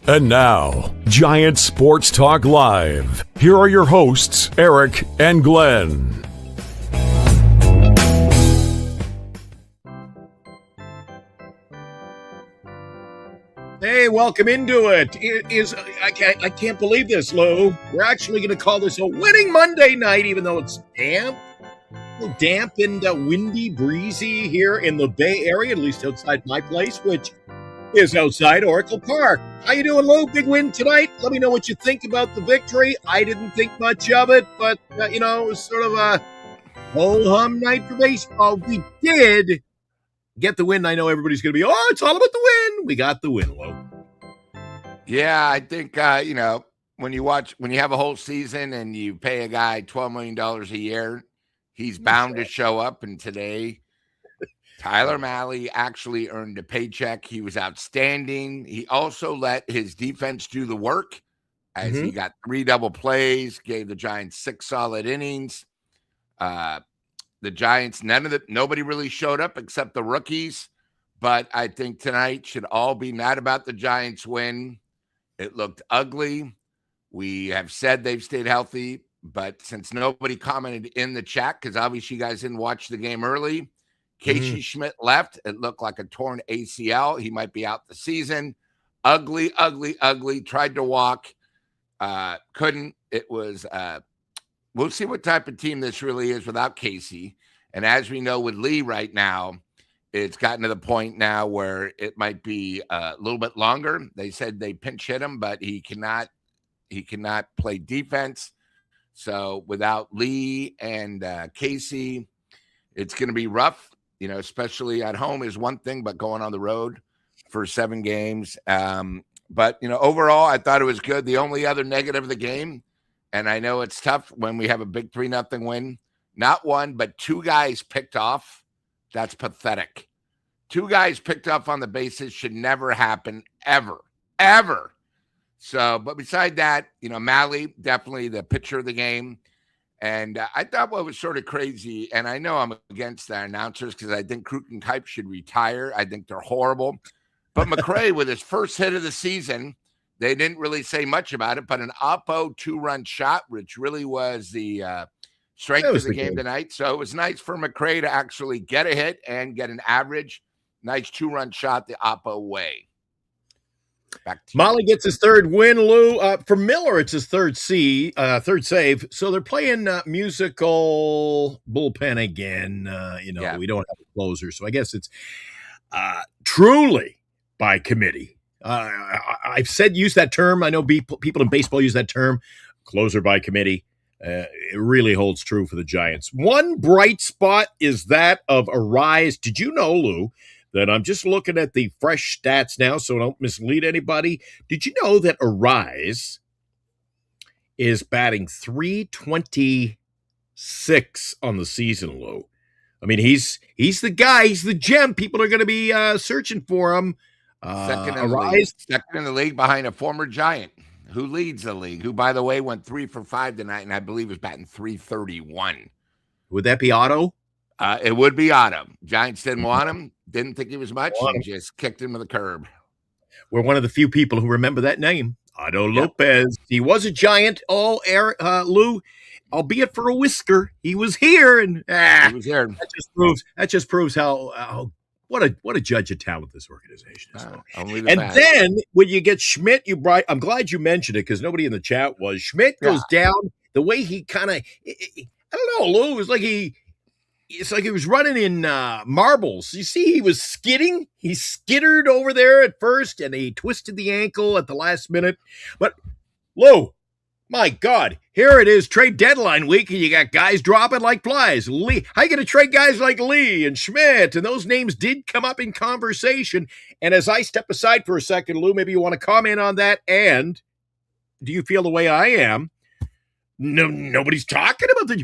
And now, Giant Sports Talk Live. Here are your hosts, Eric and Glenn. Hey, welcome into it. It is, I can't believe this, Lou. We're actually going to call this a winning Monday night, even though it's damp. A little damp and windy, breezy here in the Bay Area, at least outside my place, which is outside Oracle Park. How you doing, Lou? Big win tonight. Let me know what you think about the victory. I didn't think much of it, but, it was sort of a ho-hum night for baseball. We did get the win. I know everybody's going to be, it's all about the win. We got the win, Lou. Yeah, I think, when you have a whole season and you pay a guy $12 million a year, he's bound to show up. And today, Tyler Mahle actually earned a paycheck. He was outstanding. He also let his defense do the work as he got 3 double plays, gave the Giants 6 solid innings. The Giants, nobody really showed up except the rookies. But I think tonight should all be mad about the Giants win. It looked ugly. We have said they've stayed healthy, but since nobody commented in the chat, because obviously you guys didn't watch the game early, Casey Schmitt left. It looked like a torn ACL. He might be out the season. Ugly. Tried to walk. Couldn't. It was, we'll see what type of team this really is without Casey. And as we know with Lee right now, it's gotten to the point now where it might be a little bit longer. They said they pinch hit him, but he cannot play defense. So without Lee and Casey, it's going to be rough. Especially at home is one thing, but going on the road for 7 games. But, overall, I thought it was good. The only other negative of the game, and I know it's tough when we have a big 3-0 win, not one, but 2 guys picked off. That's pathetic. 2 guys picked off on the bases should never happen, ever. So, but beside that, Mahle, definitely the pitcher of the game. And I thought what was sort of crazy, and I know I'm against the announcers because I think Kruk and Kipe should retire. I think they're horrible. But McRae, with his first hit of the season, they didn't really say much about it, but an Oppo 2-run shot, which really was the strength of the game tonight. So it was nice for McRae to actually get a hit and get an average. Nice 2-run shot the Oppo way. Mahle gets his 3rd win, Lou. For Miller, it's his 3rd save. So they're playing musical bullpen again. We don't have a closer. So I guess it's truly by committee. I've said use that term. I know people in baseball use that term, closer by committee. It really holds true for the Giants. One bright spot is that of Arise. Did you know, Lou, that I'm just looking at the fresh stats now, so don't mislead anybody. Did you know that Arise is batting .326 on the season, Lou? I mean, he's the guy. He's the gem. People are going to be searching for him. Second in the league behind a former Giant who leads the league, who, by the way, went 3 for 5 tonight, and I believe is batting .331. Would that be Otto? It would be Otto. Giants didn't want him. Didn't think he was much. And just kicked him to the curb. We're one of the few people who remember that name, Otto Lopez. He was a Giant. Lou, albeit for a whisker, he was here, and he was here. That just proves how what a judge of talent this organization is. And then when you get Schmitt, I'm glad you mentioned it because nobody in the chat was. Schmitt goes down the way he kind of, I don't know, Lou. It's like he was running in marbles. You see, he was skidding. He skittered over there at first, and he twisted the ankle at the last minute. But, Lou, my God, here it is, trade deadline week, and you got guys dropping like flies. Lee, how you going to trade guys like Lee and Schmitt? And those names did come up in conversation. And as I step aside for a second, Lou, maybe you want to comment on that. And do you feel the way I am? No, nobody's talking about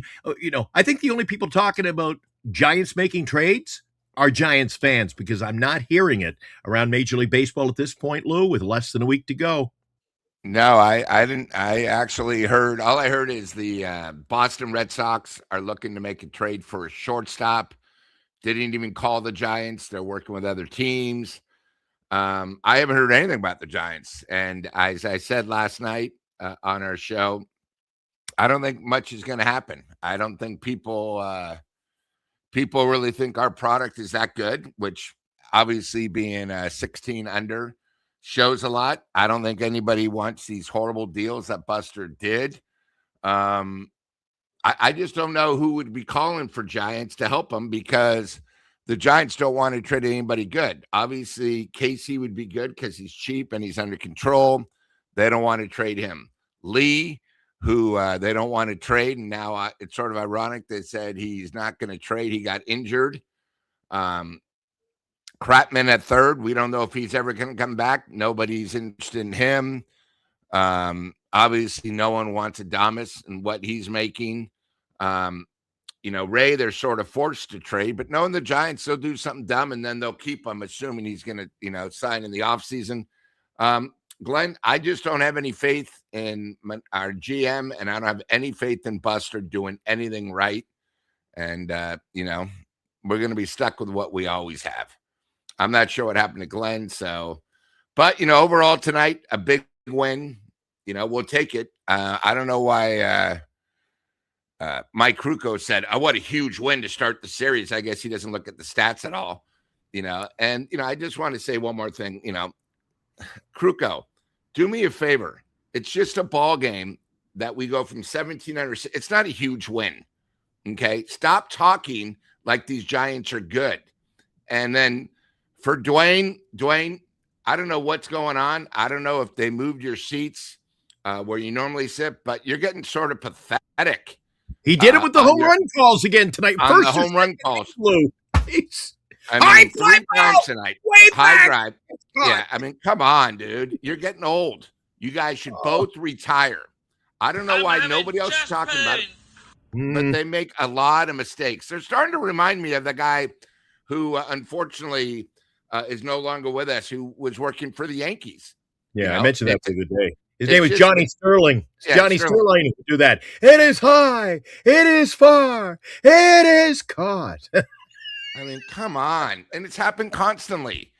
I think the only people talking about Giants making trades are Giants fans because I'm not hearing it around Major League Baseball at this point, Lou, with less than a week to go. No, I didn't. I actually heard, all I heard is the Boston Red Sox are looking to make a trade for a shortstop. Didn't even call the Giants. They're working with other teams. I haven't heard anything about the Giants. And as I said last night on our show, I don't think much is going to happen. I don't think people really think our product is that good, which obviously being 16 under shows a lot. I don't think anybody wants these horrible deals that Buster did. I just don't know who would be calling for Giants to help them, because the Giants don't want to trade anybody good. Obviously, Casey would be good because he's cheap and he's under control. They don't want to trade him. Lee, who they don't want to trade, and now it's sort of ironic they said he's not going to trade. He got injured. Kratman at third. We don't know if he's ever going to come back. Nobody's interested in him. Obviously, no one wants Adames and what he's making. Ray, they're sort of forced to trade, but knowing the Giants, they'll do something dumb and then they'll keep him, assuming he's going to, sign in the offseason. Glenn, I just don't have any faith in our GM, and I don't have any faith in Buster doing anything right. And, we're going to be stuck with what we always have. I'm not sure what happened to Glenn. But overall tonight, a big win. We'll take it. I don't know why Mike Krukow said, "Oh, what a huge win to start the series." I guess he doesn't look at the stats at all, And, I just want to say one more thing. Krukow, do me a favor. It's just a ball game that we go from 1700. It's not a huge win. Okay. Stop talking like these Giants are good. And then for Dwayne, I don't know what's going on. I don't know if they moved your seats where you normally sit, but you're getting sort of pathetic. He did it with the home run calls again tonight. On the home run calls. High 3 times tonight. High back. drive. Yeah, come on, dude. You're getting old. You guys should both retire. I don't know why nobody else is talking about it, but they make a lot of mistakes. They're starting to remind me of the guy who, unfortunately, is no longer with us, who was working for the Yankees. Yeah, I mentioned that the other day. His name was Johnny Sterling. Yeah, Johnny Sterling would do that. It is high. It is far. It is caught. Come on. And it's happened constantly,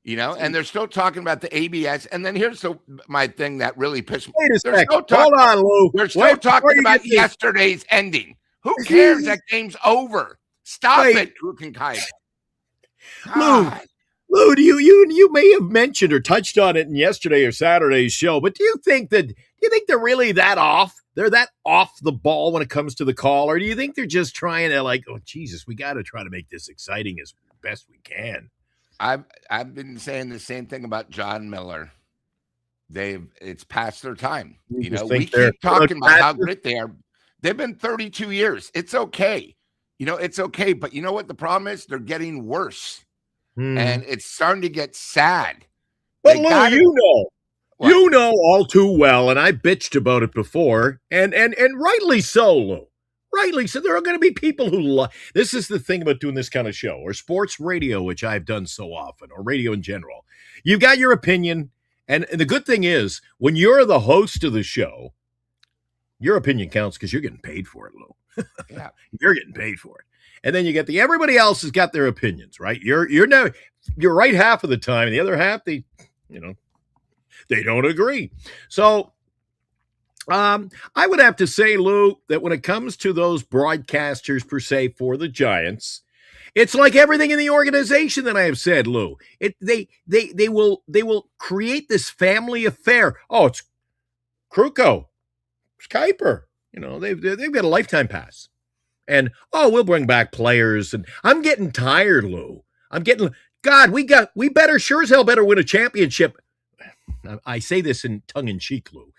and they're still talking about the ABS. And then here's my thing that really pissed me. Wait a second. Hold on, Lou. They're still talking about yesterday's ending. Who cares? That game's over. Stop it, Drew Kincaid. Lou, you may have mentioned or touched on it in yesterday or Saturday's show, but do you think they're really that off? They're that off the ball when it comes to the call, or do you think they're just trying to oh Jesus, we got to try to make this exciting as best we can? I've been saying the same thing about John Miller. It's past their time. We keep talking about how great they are. They've been 32 years. It's okay. It's okay. But you know what the problem is? They're getting worse. And it's starting to get sad. But Lou, you know all too well, and I bitched about it before, and rightly so, Lou. Rightly so. There are going to be people who this is the thing about doing this kind of show, or sports radio, which I've done so often, or radio in general. You've got your opinion, and the good thing is, when you're the host of the show, your opinion counts because you're getting paid for it, Lou. Yeah. You're getting paid for it. And then you get everybody else has got their opinions, right? You're right half of the time, and the other half they don't agree. So I would have to say, Lou, that when it comes to those broadcasters per se for the Giants, it's like everything in the organization that I have said, Lou. They will create this family affair. Oh, it's Krukow, it's Kuiper. They've got a lifetime pass. And, we'll bring back players. And I'm getting tired, Lou. We better sure as hell better win a championship. I say this in tongue-in-cheek, Lou.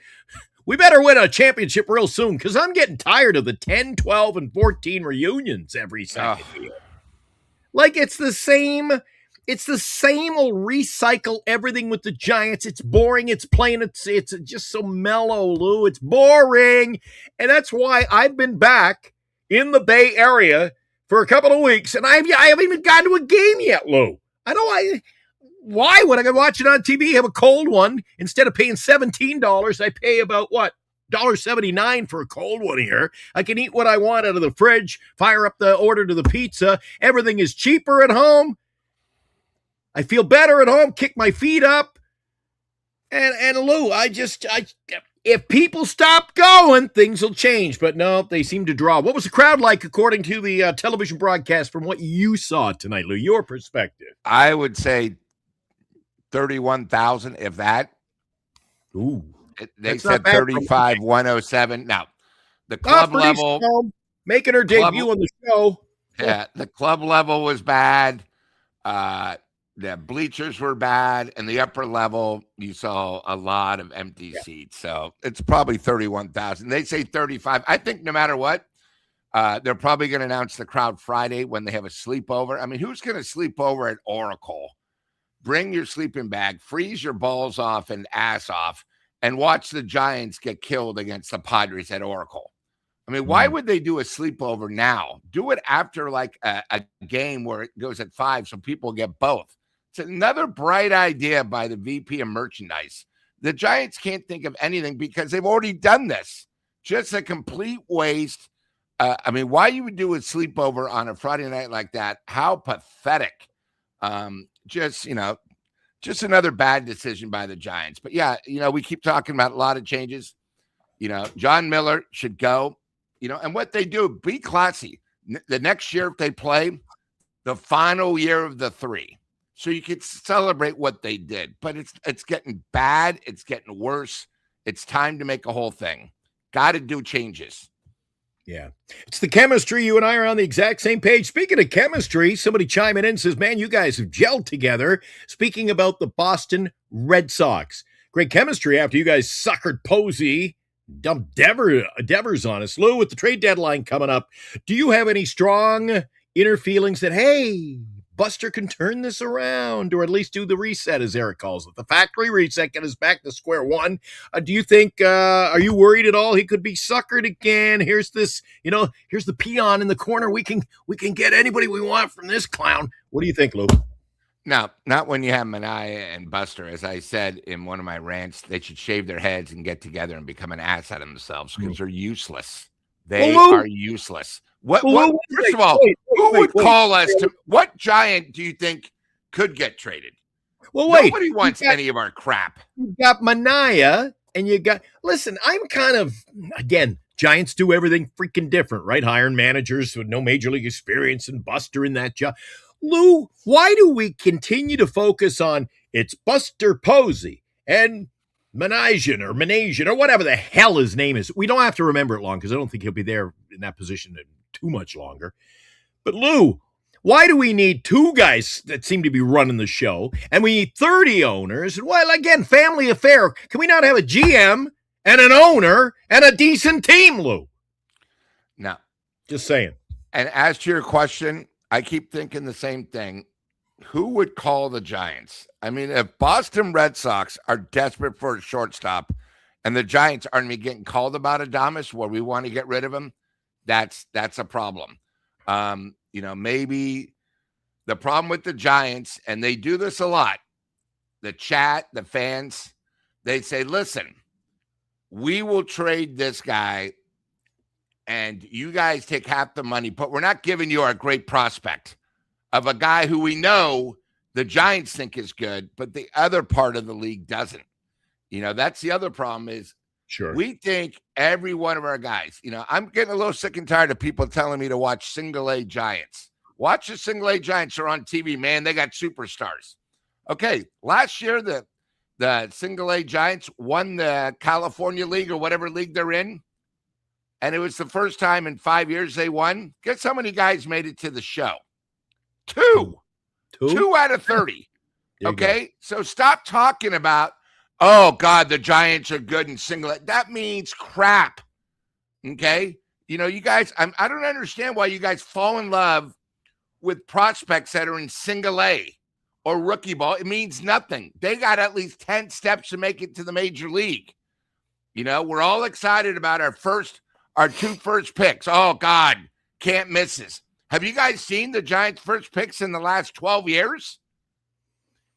We better win a championship real soon, because I'm getting tired of the 10, 12, and 14 reunions every second year. It's the same old recycle everything with the Giants. It's boring. It's plain. It's just so mellow, Lou. It's boring. And that's why I've been back in the Bay Area for a couple of weeks, and I haven't even gotten to a game yet, Lou. Why would I go watch it on TV, have a cold one, instead of paying $17, I pay about, $1.79 for a cold one here. I can eat what I want out of the fridge, fire up the order to the pizza. Everything is cheaper at home. I feel better at home, kick my feet up. And Lou, if people stop going, things will change. But no, they seem to draw. What was the crowd like according to the television broadcast from what you saw tonight, Lou, your perspective? I would say 31,000, if that. Ooh. They said 35,107. Now, the club level. Small, making her debut on the show. Yeah, the club level was bad. The bleachers were bad, and the upper level, you saw a lot of empty seats. So it's probably 31,000. They say 35. I think no matter what, they're probably going to announce the crowd Friday when they have a sleepover. I mean, who's going to sleep over at Oracle? Bring your sleeping bag, freeze your balls off and ass off, and watch the Giants get killed against the Padres at Oracle. I mean, why would they do a sleepover now? Do it after like a game where it goes at 5 so people get both. It's another bright idea by the VP of merchandise. The Giants can't think of anything because they've already done this. Just a complete waste. I mean, why you would do a sleepover on a Friday night like that? How pathetic. Just another bad decision by the Giants. But yeah, we keep talking about a lot of changes. John Miller should go, and what they do, be classy. The next year, if they play the final year of the 3, so you could celebrate what they did, but it's getting bad. It's getting worse. It's time to make a whole thing. Got to do changes. Yeah. It's the chemistry. You and I are on the exact same page. Speaking of chemistry, somebody chiming in says, man, you guys have gelled together. Speaking about the Boston Red Sox. Great chemistry after you guys suckered Posey, dumped Devers on us. Lou, with the trade deadline coming up, do you have any strong inner feelings that, hey, Buster can turn this around, or at least do the reset, as Eric calls it, the factory reset, get us back to square one? Do you think, are you worried at all he could be suckered again? Here's this, here's the peon in the corner. We can get anybody we want from this clown. What do you think, Lou? No, not when you have Manaea and Buster. As I said in one of my rants, they should shave their heads and get together and become an ass out of themselves because they're useless. They are useless. First of all, who would call us to what Giant do you think could get traded? Well, wait. Nobody wants any of our crap. You got Manaea and listen, I'm kind of, again, Giants do everything freaking different, right? Hiring managers with no major league experience and Buster in that job. Lou, why do we continue to focus on it's Buster Posey and Manasian or whatever the hell his name is? We don't have to remember it long because I don't think he'll be there in that position too much longer. But Lou, why do we need 2 guys that seem to be running the show and we need 30 owners? Well, again, family affair. Can we not have a GM and an owner and a decent team, Lou? No. Just saying. And as to your question, I keep thinking the same thing. Who would call the Giants? I mean, if Boston Red Sox are desperate for a shortstop and the Giants aren't even getting called about Adames where we want to get rid of him, that's a problem. Maybe the problem with the Giants, and they do this a lot, the chat, the fans, they say, listen, we will trade this guy and you guys take half the money, but we're not giving you our great prospect of a guy who we know the Giants think is good, but the other part of the league doesn't. That's the other problem is sure. We think every one of our guys, I'm getting a little sick and tired of people telling me to watch single A Giants. Watch the single A Giants are on TV, man. They got superstars. Okay. Last year, the single A Giants won the California League or whatever league they're in. And it was the first time in 5 years they won. Guess how many guys made it to the show? 2. 2 out of 30. Okay? So stop talking about, oh, God, the Giants are good in single A. That means crap. Okay? You guys, I don't understand why you guys fall in love with prospects that are in single A or rookie ball. It means nothing. They got at least 10 steps to make it to the major league. We're all excited about our 2 first picks. Oh, God, can't miss this. Have you guys seen the Giants' first picks in the last 12 years?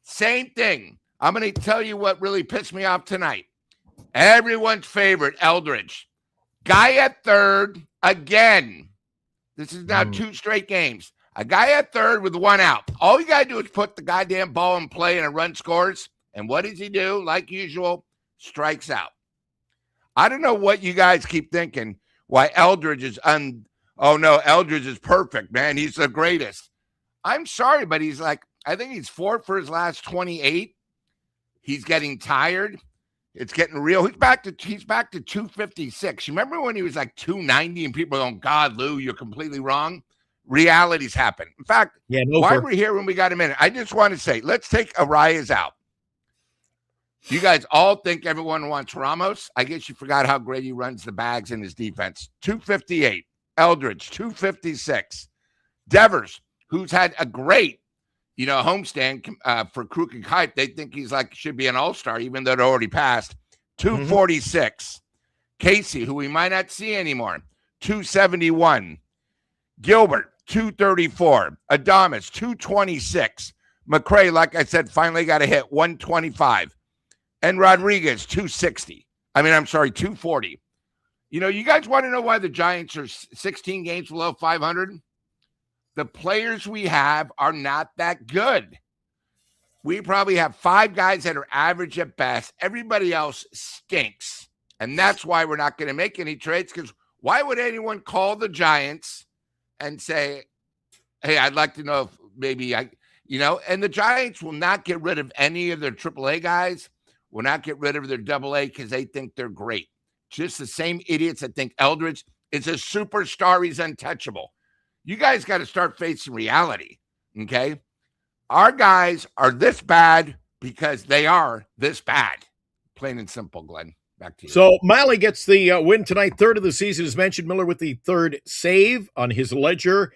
Same thing. I'm going to tell you what really pissed me off tonight. Everyone's favorite, Eldridge. Guy at third again. This is now 2 straight games. A guy at third with one out. All you got to do is put the goddamn ball in play and a run scores. And what does he do? Like usual, strikes out. I don't know what you guys keep thinking. Why Eldridge is oh no, Eldridge is perfect, man. He's the greatest. I'm sorry, but he's like, I think he's 4 for his last 28. He's getting tired. It's getting real. He's back to 256. You remember when he was like 290 and people are going, God, Lou, you're completely wrong? Realities happen. In fact, why we're here when we got a minute, I just want to say, let's take Arias out. You guys all think everyone wants Ramos. I guess you forgot how great he runs the bags in his defense. 258. Eldridge, 256. Devers, who's had a great, homestand for Kruk and Kite. They think he's should be an all-star, even though it already passed. 246. Casey, who we might not see anymore. 271. Gilbert, 234. Adames, 226. McRae, like I said, finally got a hit, 125. And Rodriguez, 260. 240. You guys want to know why the Giants are 16 games below 500? The players we have are not that good. We probably have 5 guys that are average at best. Everybody else stinks. And that's why we're not going to make any trades, because why would anyone call the Giants and say, hey, I'd like to know if maybe and the Giants will not get rid of any of their AAA guys, will not get rid of their AA because they think they're great. Just the same idiots that think Eldridge is a superstar. He's untouchable. You guys got to start facing reality, okay? Our guys are this bad because they are this bad. Plain and simple, Glenn. Back to you. So Miley gets the win tonight, third of the season, as mentioned. Miller with the third save on his ledger.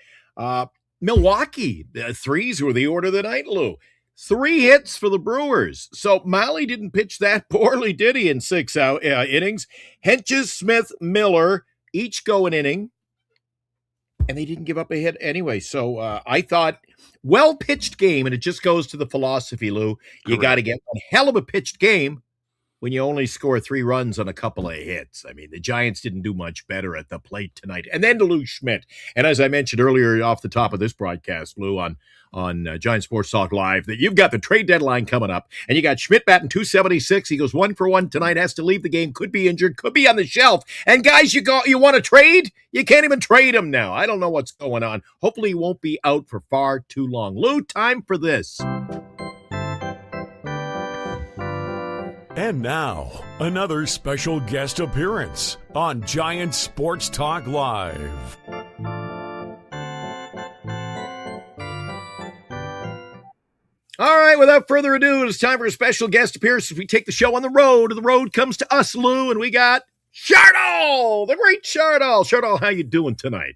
Milwaukee, the threes were the order of the night, Lou. 3 hits for the Brewers. So Miley didn't pitch that poorly, did he, in 6 innings? Hentges, Smith, Miller each go an inning, and they didn't give up a hit anyway. So I thought, well-pitched game, and it just goes to the philosophy, Lou. You got to get one hell of a pitched game when you only score 3 runs on a couple of hits. The Giants didn't do much better at the plate tonight. And then to Lou Schmitt. And as I mentioned earlier off the top of this broadcast, Lou, on Giant Sports Talk Live, that you've got the trade deadline coming up, and you got Schmitt batting 276. He goes 1 for 1 tonight, has to leave the game, could be injured, could be on the shelf. And guys, you want to trade? You can't even trade him now. I don't know what's going on. Hopefully he won't be out for far too long. Lou, time for this. And now, another special guest appearance on Giant Sports Talk Live. All right, without further ado, it's time for a special guest appearance as we take the show on the road. The road comes to us, Lou, and we got Chardall, the great Chardall. Chardall, how you doing tonight?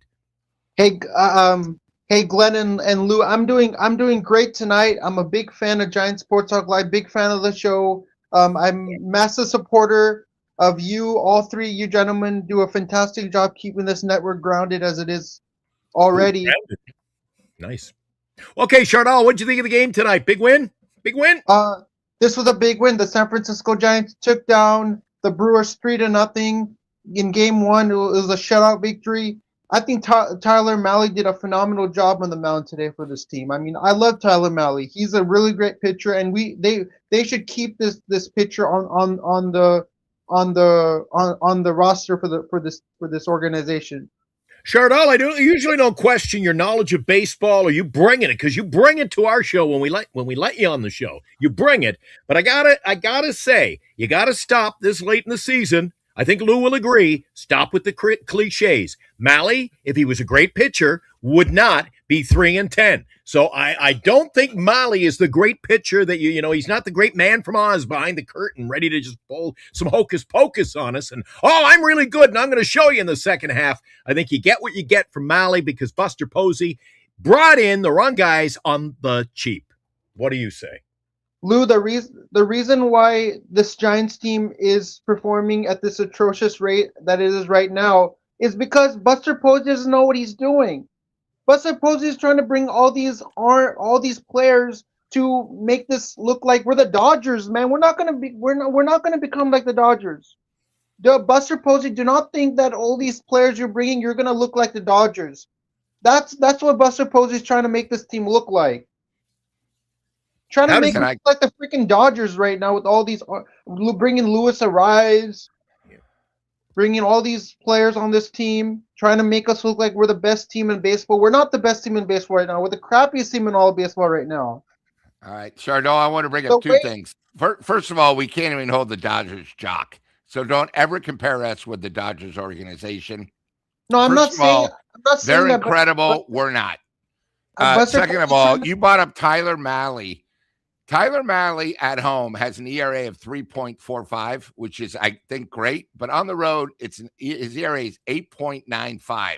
Hey, Glenn and Lou, I'm doing great tonight. I'm a big fan of Giant Sports Talk Live, big fan of the show. I'm a massive supporter of you. All 3 of you gentlemen do a fantastic job keeping this network grounded as it is already. Nice. Okay, Chardall, what did you think of the game tonight? Big win? Big win? This was a big win. The San Francisco Giants took down the Brewers 3-0 in game 1. It was a shutout victory. I think Tyler Mahle did a phenomenal job on the mound today for this team. I love Tyler Mahle. He's a really great pitcher, and they should keep this pitcher on the roster for this organization. Chardall, I usually don't question your knowledge of baseball, or you bring it, because you bring it to our show when we let you on the show. You bring it, but I gotta say, you gotta stop this late in the season. I think Lou will agree. Stop with the cliches. Mahle, if he was a great pitcher, would not be 3-10. So I don't think Mahle is the great pitcher that he's not the great man from Oz behind the curtain ready to just pull some hocus pocus on us. And, I'm really good and I'm going to show you in the second half. I think you get what you get from Mahle because Buster Posey brought in the wrong guys on the cheap. What do you say? Lou, the reason why this Giants team is performing at this atrocious rate that it is right now is because Buster Posey doesn't know what he's doing. Buster Posey is trying to bring all these players to make this look like we're the Dodgers, man. We're not gonna become like the Dodgers. Buster Posey, do not think that all these players you're bringing, you're gonna look like the Dodgers. That's what Buster Posey is trying to make this team look like. Trying to make it look like the freaking Dodgers right now with all these bringing Luis Ariz, bringing all these players on this team, trying to make us look like we're the best team in baseball. We're not the best team in baseball right now. We're the crappiest team in all of baseball right now. All right, Chardot, I want to bring up two things. First of all, we can't even hold the Dodgers jock. So don't ever compare us with the Dodgers organization. No, I'm not saying they're incredible. We're not. Second of all, you brought up Tyler Mahle. Tyler Mahle at home has an ERA of 3.45, which is, I think, great. But on the road, his ERA is 8.95.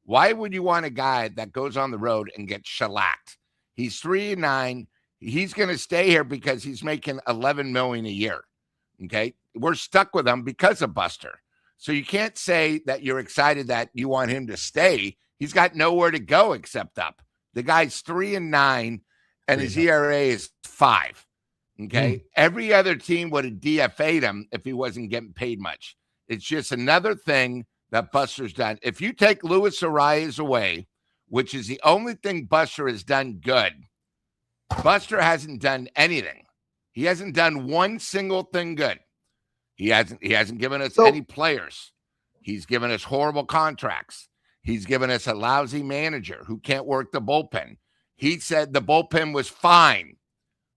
Why would you want a guy that goes on the road and gets shellacked? He's 3-9. He's going to stay here because he's making $11 million a year. Okay, we're stuck with him because of Buster. So you can't say that you're excited that you want him to stay. He's got nowhere to go except up. The guy's 3-9. And his ERA is 5. Okay. Every other team would have DFA'd him if he wasn't getting paid much. It's just another thing that Buster's done. If you take Luis Ariz away, which is the only thing Buster has done good, Buster hasn't done anything. He hasn't done one single thing good. He hasn't given us any players. He's given us horrible contracts. He's given us a lousy manager who can't work the bullpen. He said the bullpen was fine.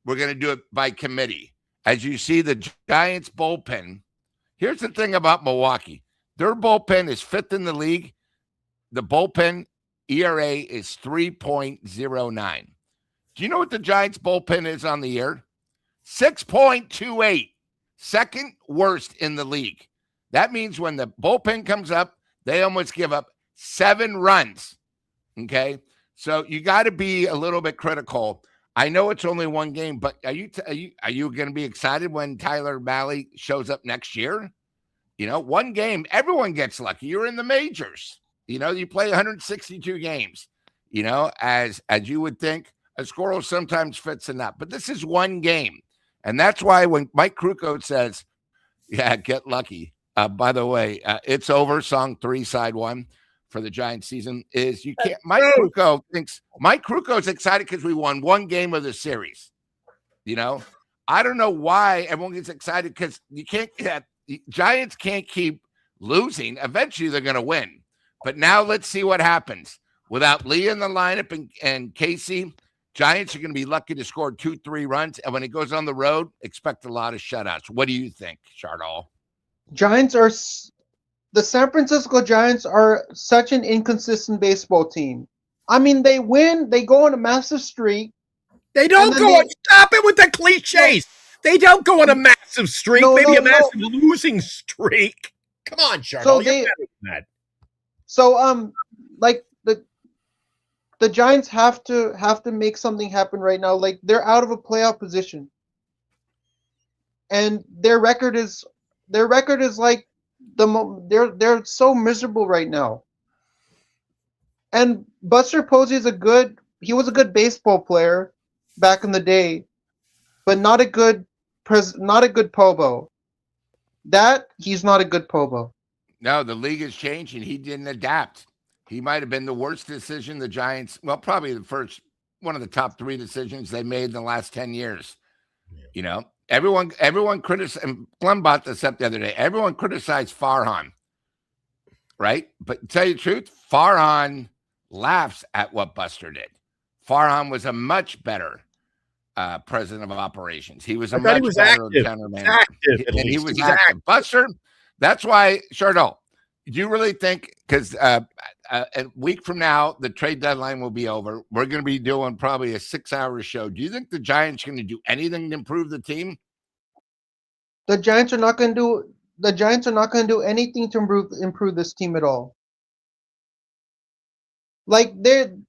We're going to do it by committee. As you see, the Giants bullpen, here's the thing about Milwaukee. Their bullpen is 5th in the league. The bullpen ERA is 3.09. Do you know what the Giants bullpen is on the year? 6.28. Second worst in the league. That means when the bullpen comes up, they almost give up 7 runs. Okay? So you got to be a little bit critical. I know it's only one game, but are you going to be excited when Tyler Mahle shows up next year? You know, one game, everyone gets lucky. You're in the majors. You know, you play 162 games. You know, as you would think, a squirrel sometimes fits a nut. But this is one game. And that's why when Mike Krukow says, yeah, get lucky. By the way, it's over, song 3, side 1. For the Giants season is you can't. Mike Krukow's excited because we won one game of the series. You know, I don't know why everyone gets excited because you can't. Giants can't keep losing. Eventually, they're going to win. But now let's see what happens without Lee in the lineup and Casey. Giants are going to be lucky to score 2-3 runs, and when it goes on the road, expect a lot of shutouts. What do you think, Chardol? The San Francisco Giants are such an inconsistent baseball team. I mean, they win, they go on a massive streak. They don't go stop it with the cliches. They don't go on a massive streak, a massive losing streak. Come on, Charlotte. So you're better than that. So like the Giants have to make something happen right now. Like they're out of a playoff position. And their record is like they're so miserable right now. And Buster Posey was a good baseball player back in the day, but not a good Pobo. He's not a good Pobo. No, the league is changing. He didn't adapt. He might have been the worst decision the Giants, probably one of the top 3 decisions they made in the last 10 years. Yeah. You know, everyone criticized, and Glenn brought this up the other day. Everyone criticized Farhan, right? But to tell you the truth, Farhan laughs at what Buster did. Farhan was a much better president of operations. He was better general manager. He was active. Buster, that's why, Chardot, do you really think, because a week from now, the trade deadline will be over. We're going to be doing probably a 6-hour show. Do you think the Giants are going to do anything to improve the team? The Giants are not going to do anything to improve this team at all. I think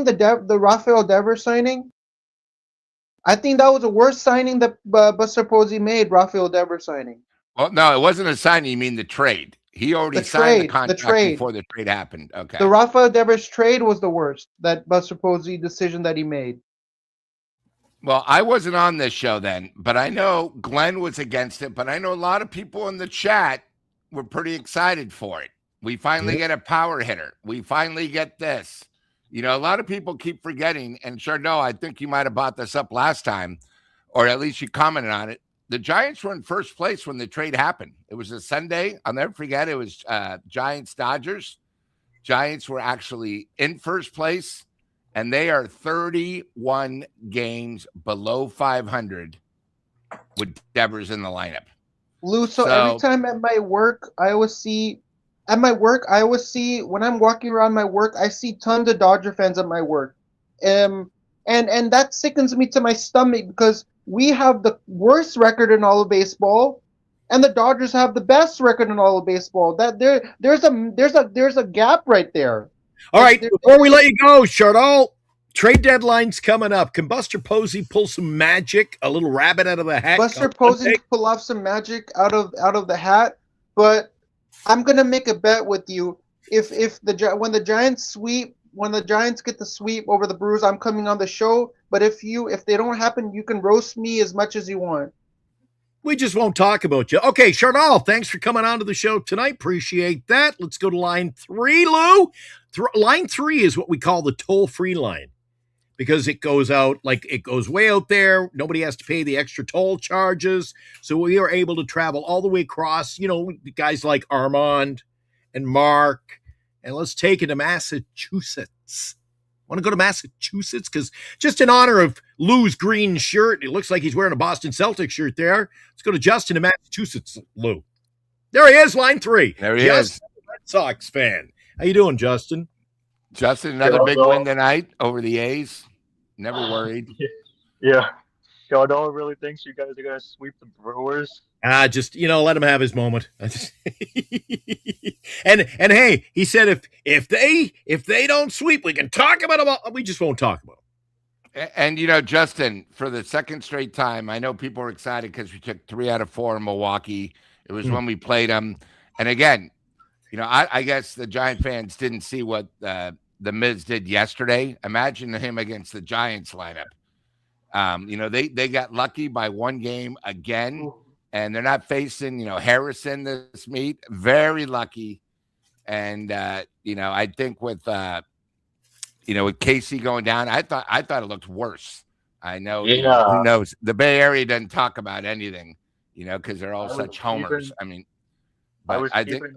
the Rafael Devers signing, I think that was the worst signing that Buster Posey made, Rafael Devers signing. Well, no, it wasn't a signing. You mean the trade. He already signed the contract before the trade happened. Okay. The Rafael Devers trade was the worst, that Buster Posey decision that he made. Well, I wasn't on this show then, but I know Glenn was against it, but I know a lot of people in the chat were pretty excited for it. We finally get a power hitter. We finally get this. You know, a lot of people keep forgetting, and sure, no, I think you might have brought this up last time, or at least you commented on it. The Giants were in first place when the trade happened. It was a Sunday. I'll never forget. It was Giants-Dodgers. Giants were actually in first place, and they are 31 games below 500 with Devers in the lineup. Lou, so every time at my work, I always see when I'm walking around my work, I see tons of Dodger fans at my work. And that sickens me to my stomach because we have the worst record in all of baseball, and the Dodgers have the best record in all of baseball. That there's a gap right there. All right, before we let you go, Chardal, trade deadline's coming up. Can Buster Posey pull some magic, a little rabbit out of the hat? Buster Posey can pull off some magic out of the hat, but I'm gonna make a bet with you. When the Giants get the sweep over the Brewers, I'm coming on the show. But if they don't happen, you can roast me as much as you want. We just won't talk about you. Okay, Chardal, thanks for coming on to the show tonight. Appreciate that. Let's go to line 3, Lou. Line 3 is what we call the toll-free line because it goes way out there. Nobody has to pay the extra toll charges. So we are able to travel all the way across, guys like Armand and Mark. And let's take it to Massachusetts. Want to go to Massachusetts? Because just in honor of Lou's green shirt, it looks like he's wearing a Boston Celtics shirt there. Let's go to Justin in Massachusetts, Lou. There he is, line 3. There he is. Red Sox fan. How you doing, Justin? Justin, another big win tonight over the A's. Never worried. Yeah. Chardal really thinks you guys are going to sweep the Brewers. Just let him have his moment. and hey, he said if they don't sweep, we can talk about them. We just won't talk about them. And Justin, for the second straight time, I know people are excited because we took 3 out of 4 in Milwaukee. It was when we played them, and again, I guess the Giant fans didn't see what the Miz did yesterday. Imagine him against the Giants lineup. They got lucky by 1 game again. And they're not facing, Harrison this meet. Very lucky. And, I think with Casey going down, I thought it looked worse. I know, who knows? The Bay Area doesn't talk about anything, because they're all such homers. I was keeping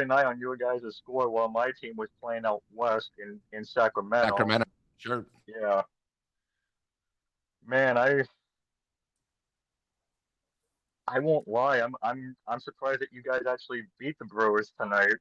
an eye on your guys' score while my team was playing out west in Sacramento. Sacramento, sure. Yeah. Man, I won't lie. I'm surprised that you guys actually beat the Brewers tonight.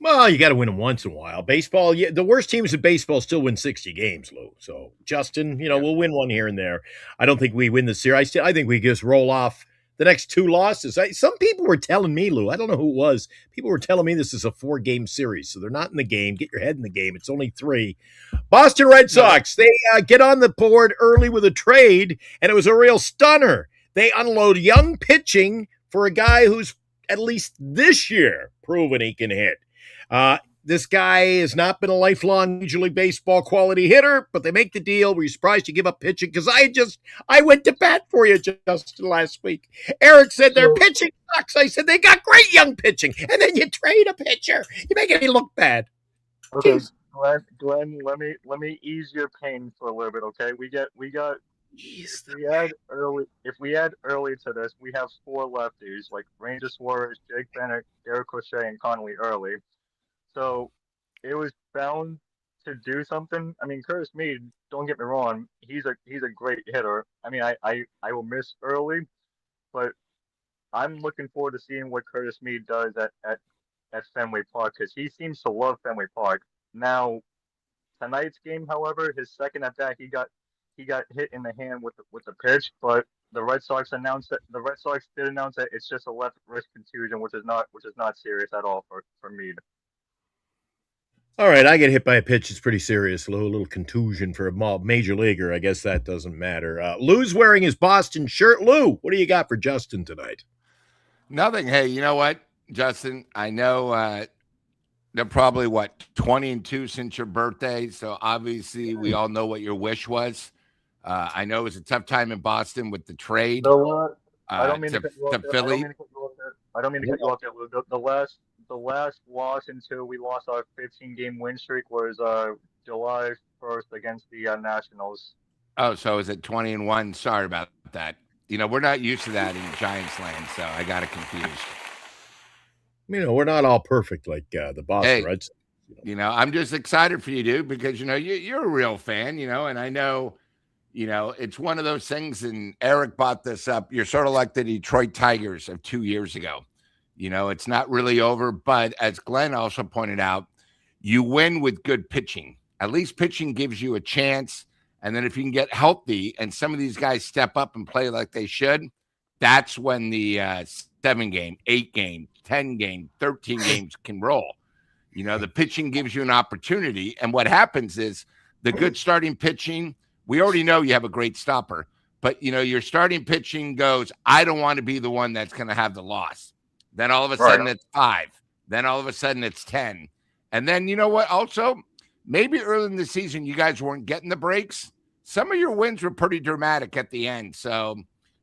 Well, you got to win them once in a while. Baseball, the worst teams in baseball still win 60 games, Lou. So, Justin, we'll win one here and there. I don't think we win the series. I think we just roll off the next 2 losses. Some people were telling me, Lou, I don't know who it was. People were telling me this is a 4-game series, so they're not in the game. Get your head in the game. It's only 3. Boston Red Sox, they get on the board early with a trade, and it was a real stunner. They unload young pitching for a guy who's at least this year proven he can hit. This guy has not been a lifelong Major League Baseball quality hitter, but they make the deal. Were you surprised to give up pitching? Because I went to bat for you, Justin, last week. Eric said their pitching sucks. I said they got great young pitching, and then you trade a pitcher. You're making me look bad. Okay, Glenn, let me ease your pain for a little bit. Okay, we got. If we add early to this, we have 4 lefties like Ranger Suarez, Jake Bennett, Derek Crochet, and Connolly early. So it was bound to do something. Curtis Mead, don't get me wrong, he's a great hitter. I will miss early, but I'm looking forward to seeing what Curtis Mead does at Fenway Park because he seems to love Fenway Park. Now, tonight's game, however, his second at bat, he got hit in the hand with the pitch, but the Red Sox did announce that it's just a left wrist contusion, which is not serious at all for Mead. All right, I get hit by a pitch. It's pretty serious. A little contusion for a major leaguer. I guess that doesn't matter. Lou's wearing his Boston shirt. Lou, what do you got for Justin tonight? Nothing. Hey, you know what, Justin? I know they're probably, 20-2 since your birthday, so obviously we all know what your wish was. I know it was a tough time in Boston with the trade. So what? I don't mean to cut you off there. Philly. I don't mean to cut you off there. I don't mean to cut you off there, Lou. The last loss until we lost our 15-game win streak was July 1st against the Nationals. Oh, so is it 20-1? Sorry about that. We're not used to that in Giants land, so I got it confused. We're not all perfect like the Boston Red Sox. I'm just excited for you, dude, because you're a real fan, and I know, it's one of those things. And Eric brought this up. You're sort of like the Detroit Tigers of 2 years ago. It's not really over, but as Glenn also pointed out, you win with good pitching. At least pitching gives you a chance. And then if you can get healthy and some of these guys step up and play like they should, that's when the 7-game, 8-game, 10-game, 13 games can roll. The pitching gives you an opportunity. And what happens is the good starting pitching, we already know you have a great stopper, but, your starting pitching goes, I don't want to be the one that's going to have the loss. Then all of a sudden it's 5. Then all of a sudden it's 10. And then you know what? Also, maybe early in the season, you guys weren't getting the breaks. Some of your wins were pretty dramatic at the end. So,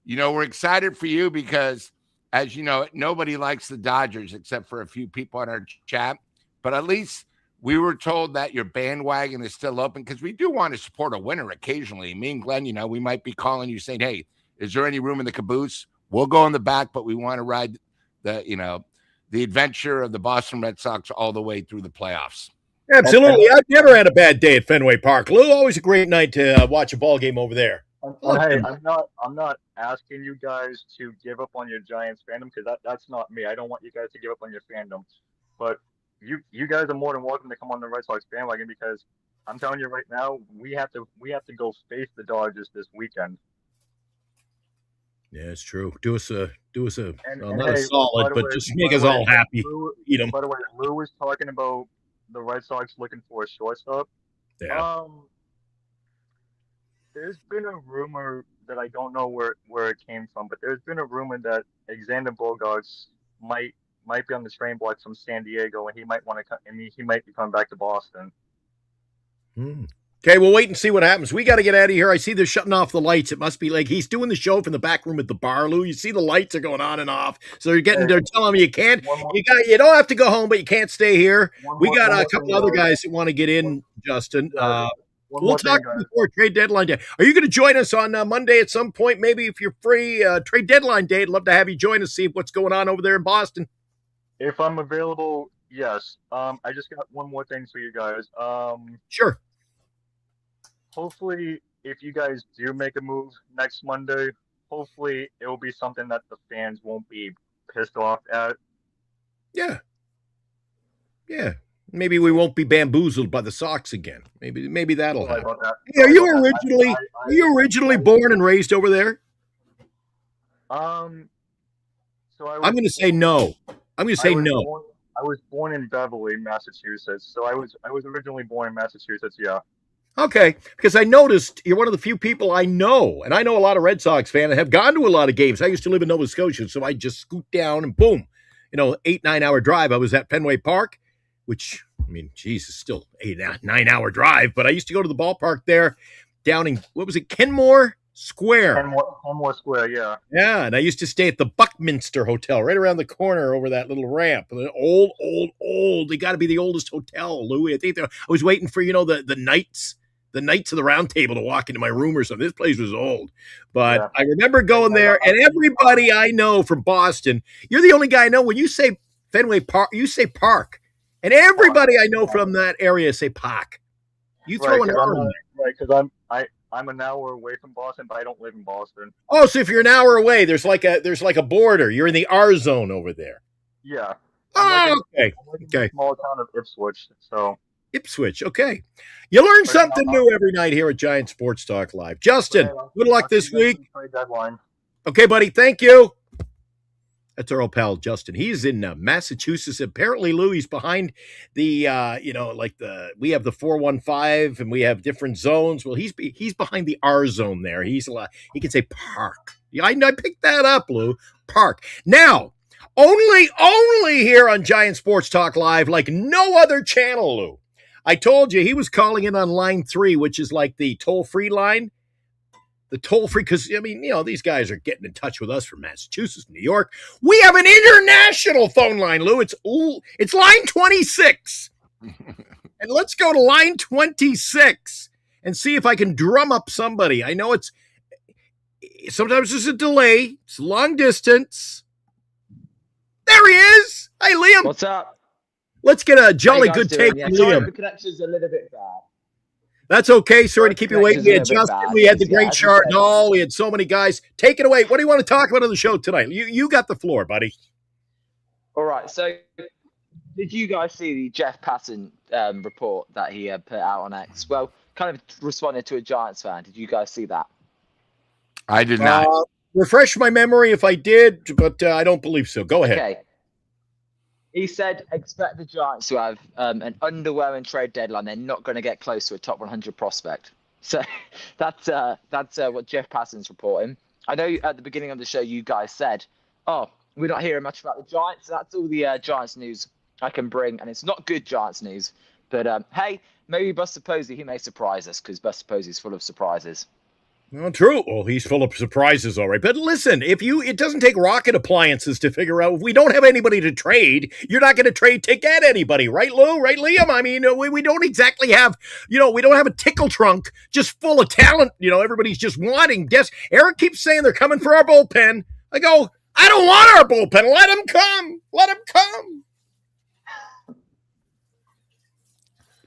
we're excited for you because, as you know, nobody likes the Dodgers except for a few people on our chat. But at least we were told that your bandwagon is still open because we do want to support a winner occasionally. Me and Glenn, we might be calling you saying, hey, is there any room in the caboose? We'll go in the back, but we want to ride the adventure of the Boston Red Sox all the way through the playoffs. Absolutely. I've never had a bad day at Fenway Park, Lou. Always a great night to watch a ball game over there. Hey, I'm not asking you guys to give up on your Giants fandom because that's not me. I don't want you guys to give up on your fandom. But you guys are more than welcome to come on the Red Sox bandwagon because I'm telling you right now, we have to go face the Dodgers this weekend. Yeah, it's true. Do us a not a solid, but just make us all happy. Eat them. By the way, Lou was talking about the Red Sox looking for a shortstop. Yeah. There's been a rumor that I don't know where it came from, but there's been a rumor that Alexander Bogaerts might be on the train block from San Diego, and he might want to come. He might be coming back to Boston. Okay, we'll wait and see what happens. We got to get out of here. I see they're shutting off the lights. It must be like he's doing the show from the back room at the bar, Lou. You see the lights are going on and off. So they're telling me you can't. You don't have to go home, but you can't stay here. We got a couple other guys that want to get in, Justin. We'll talk before trade deadline day. Are you going to join us on Monday at some point? Maybe if you're free, trade deadline day. I'd love to have you join us, see what's going on over there in Boston. If I'm available, yes. I just got one more thing for you guys. Sure. Hopefully, if you guys do make a move next Monday, hopefully it will be something that the fans won't be pissed off at. Yeah. Maybe we won't be bamboozled by the Sox again. Maybe that'll happen. Hey, are you originally born and raised over there? I'm going to say no. I'm going to say no. I was born in Beverly, Massachusetts. So I was originally born in Massachusetts. Yeah. Okay, because I noticed you're one of the few people I know, and I know a lot of Red Sox fans and have gone to a lot of games. I used to live in Nova Scotia, so I just scoot down and boom, 8-9 hour drive. I was at Fenway Park, which, is still 8-9 hour drive, but I used to go to the ballpark there down in, Kenmore Square. Kenmore Square, yeah. Yeah, and I used to stay at the Buckminster Hotel right around the corner over that little ramp. Old. They got to be the oldest hotel, Louis. I think I was waiting for, the Knights of the Round Table to walk into my room or something. This place was old. But yeah. I remember going there, and everybody I know from Boston, you're the only guy I know. When you say Fenway Park, you say Park. And everybody I know from that area say Park. You throw an R in there. Right, because I'm an hour away from Boston, but I don't live in Boston. Oh, so if you're an hour away, there's like a border. You're in the R zone over there. Yeah. Okay. Okay. Small town of Ipswich. So. Ipswich. Okay. You learn something new every night here at Giant Sports Talk Live. Justin, good luck this week. Okay, buddy. Thank you. That's our old pal, Justin. He's in Massachusetts. Apparently, Lou, he's behind the, we have the 415 and we have different zones. Well, he's behind the R zone there. He can say Park. Yeah, I picked that up, Lou. Park. Now, only here on Giant Sports Talk Live, like no other channel, Lou. I told you he was calling in on line 3, which is like the toll-free line. the toll-free, because, I mean, these guys are getting in touch with us from Massachusetts, New York. We have an international phone line, Lou. It's line 26. And let's go to line 26 and see if I can drum up somebody. I know sometimes there's a delay. It's long distance. There he is. Hi, Liam. What's up? Let's get a jolly good take from Liam. The connection's a little bit bad. That's okay. Sorry to keep you waiting. We had Justin. We had the great Chardonnay. We had so many guys. Take it away. What do you want to talk about on the show tonight? You got the floor, buddy. All right. So, did you guys see the Jeff Passan report that he put out on X? Well, kind of responded to a Giants fan. Did you guys see that? I did not. Refresh my memory if I did, but I don't believe so. Go ahead. Okay. He said, expect the Giants to have an underwhelming trade deadline. They're not going to get close to a top 100 prospect. So that's what Jeff Passan's reporting. I know at the beginning of the show, you guys said, oh, we're not hearing much about the Giants. So that's all the Giants news I can bring. And it's not good Giants news. But, hey, maybe Buster Posey, he may surprise us because Buster Posey's full of surprises. Well, true. Well, he's full of surprises, all right. But listen, it doesn't take rocket appliances to figure out if we don't have anybody to trade, you're not going to trade to get anybody, right, Lou? Right, Liam? I mean, we don't exactly have, we don't have a tickle trunk just full of talent. Everybody's just wanting. Eric keeps saying they're coming for our bullpen. I go, I don't want our bullpen. Let them come. Let them come.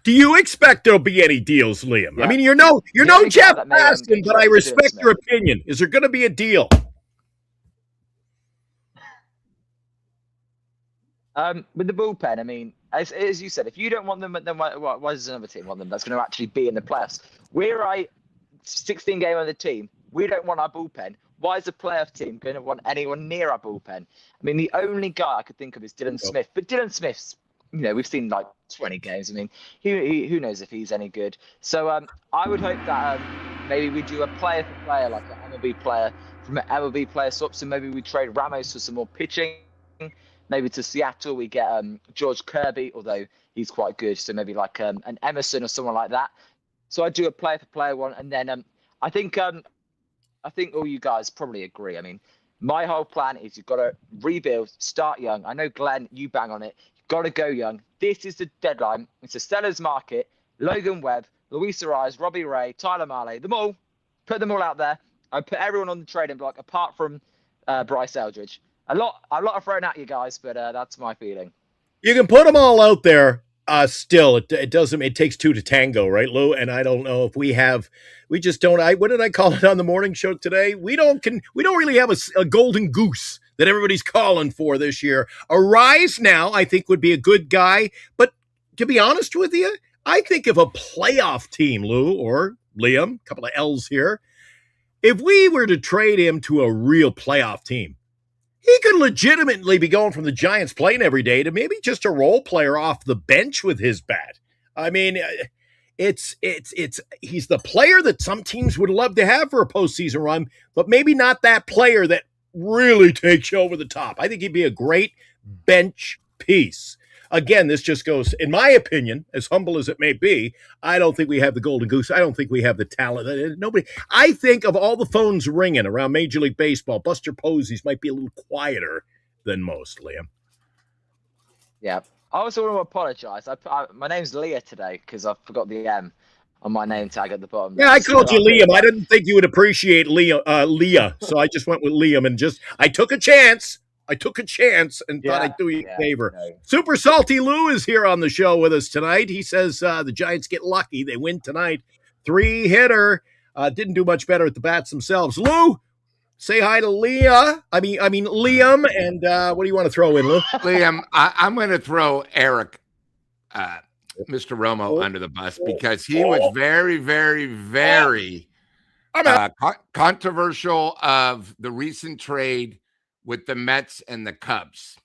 Do you expect there'll be any deals, Liam? Yeah. I mean, you're no Jeff Passan, but I respect your opinion. Is there going to be a deal? With the bullpen, I mean, as you said, if you don't want them, then why does another team want them? That's going to actually be in the playoffs. We're a 16-game on the team. We don't want our bullpen. Why is the playoff team going to want anyone near our bullpen? I mean, the only guy I could think of is Dylan Smith, but Dylan Smith's, we've seen like 20 games. I mean, who knows if he's any good? So I would hope that maybe we do a player for player, like an MLB player from an MLB player swap. So maybe we trade Ramos for some more pitching. Maybe to Seattle we get George Kirby, although he's quite good. So maybe like an Emerson or someone like that. So I do a player for player one, and then I think all you guys probably agree. I mean, my whole plan is you've got to rebuild, start young. I know Glenn, you bang on it. Got to go young. This is the deadline. It's a seller's market. Logan Webb, Luis Ariz, Robbie Ray, Tyler Mahle, put them all out there. I put everyone on the trading block apart from Bryce Eldridge. A lot are thrown at you guys, but that's my feeling. You can put them all out there. Still, it takes two to tango, right, Lou? And I don't know if we just don't. What did I call it on the morning show today? We don't really have a golden goose that everybody's calling for this year. Ariz now, I think, would be a good guy. But to be honest with you, I think if a playoff team, Lou or Liam, a couple of L's here, if we were to trade him to a real playoff team, he could legitimately be going from the Giants playing every day to maybe just a role player off the bench with his bat. I mean, he's the player that some teams would love to have for a postseason run, but maybe not that player that really takes you over the top. I think he'd be a great bench piece. Again, this just goes, in my opinion, as humble as it may be, I don't think we have the golden goose. I don't think we have the talent. Nobody. I think of all the phones ringing around Major League Baseball, Buster Posey's might be a little quieter than most, Liam. Yeah. I also want to apologize. My name's Leah today because I forgot the M on my name tag at the bottom. Yeah, I called you Liam. I didn't think you would appreciate Leah, so I just went with Liam and I took a chance. And thought I'd do you a favor. No. Super Salty Lou is here on the show with us tonight. He says the Giants get lucky. They win tonight. 3-hitter. Didn't do much better at the bats themselves. Lou, say hi to Leah. I mean Liam. And what do you want to throw in, Lou? Liam, I'm going to throw Eric, Mr. Romo, under the bus because he was very, very, very controversial of the recent trade with the Mets and the Cubs.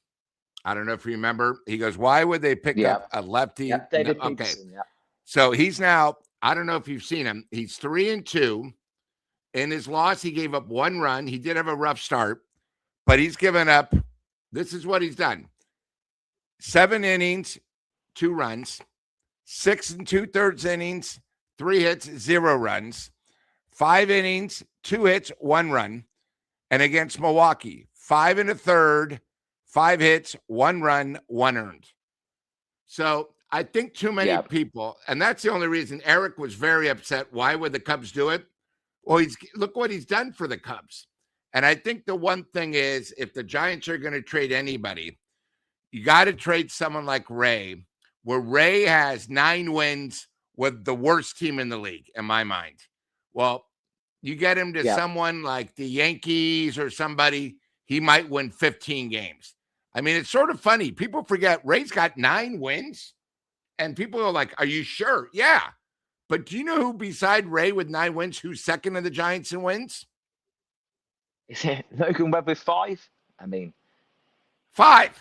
I don't know if you remember. He goes, why would they pick up a lefty? Yep, David Peterson, yeah. So he's now, I don't know if you've seen him. He's 3-2. In his loss, he gave up 1 run. He did have a rough start, but he's given up. This is what he's done. 7 innings, 2 runs. 6 2/3 innings, 3 hits, 0 runs. 5 innings, 2 hits, 1 run. And against Milwaukee, 5 1/3, 5 hits, 1 run, 1 earned. So I think too many people, and that's the only reason Eric was very upset. Why would the Cubs do it? Well, look what he's done for the Cubs. And I think the one thing is, if the Giants are going to trade anybody, you got to trade someone like Ray, where Ray has 9 wins with the worst team in the league, in my mind. Well, you get him to someone like the Yankees or somebody, he might win 15 games. I mean, it's sort of funny. People forget Ray's got 9 wins, and people are like, are you sure? Yeah. But do you know who beside Ray with 9 wins, who's second in the Giants in wins? Is it Logan Webb with 5? I mean, 5.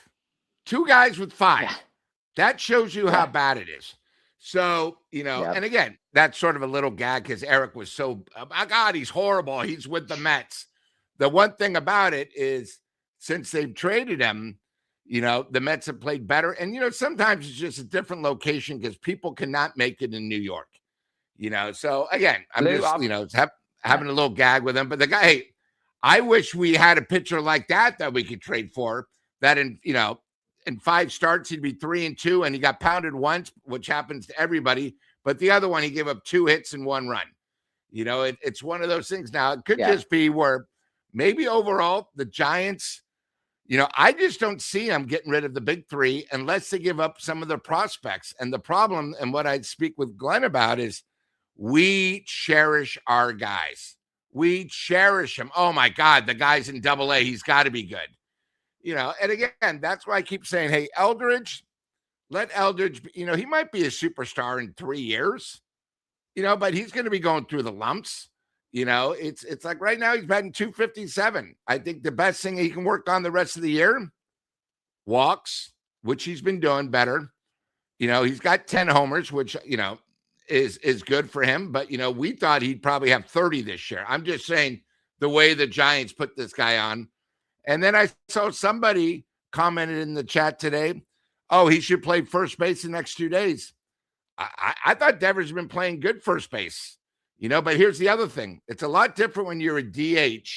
2 guys with 5. Yeah. That shows you how bad it is. So, and again, that's sort of a little gag because Eric was so, oh my God, he's horrible. He's with the Mets. The one thing about it is, since they've traded him, the Mets have played better. And, sometimes it's just a different location because people cannot make it in New York. So again, I'm just, having a little gag with him. But the guy, hey, I wish we had a pitcher like that we could trade for, that in 5 starts, he'd be 3-2, and he got pounded once, which happens to everybody. But the other one, he gave up 2 hits and 1 run. It's one of those things. Now, it could just be where maybe overall the Giants, I just don't see them getting rid of the big 3 unless they give up some of their prospects. And the problem, and what I'd speak with Glenn about, is we cherish our guys. We cherish him. Oh, my God, the guy's in AA. He's got to be good. And again, that's why I keep saying, hey, Eldridge, let Eldridge, he might be a superstar in 3 years, but he's going to be going through the lumps. It's like right now he's batting 257. I think the best thing he can work on the rest of the year, walks, which he's been doing better. He's got 10 homers, which, is good for him. But, we thought he'd probably have 30 this year. I'm just saying the way the Giants put this guy on. And then I saw somebody commented in the chat today, oh, he should play first base the next 2 days. I thought Devers been playing good first base, but here's the other thing. It's a lot different when you're a DH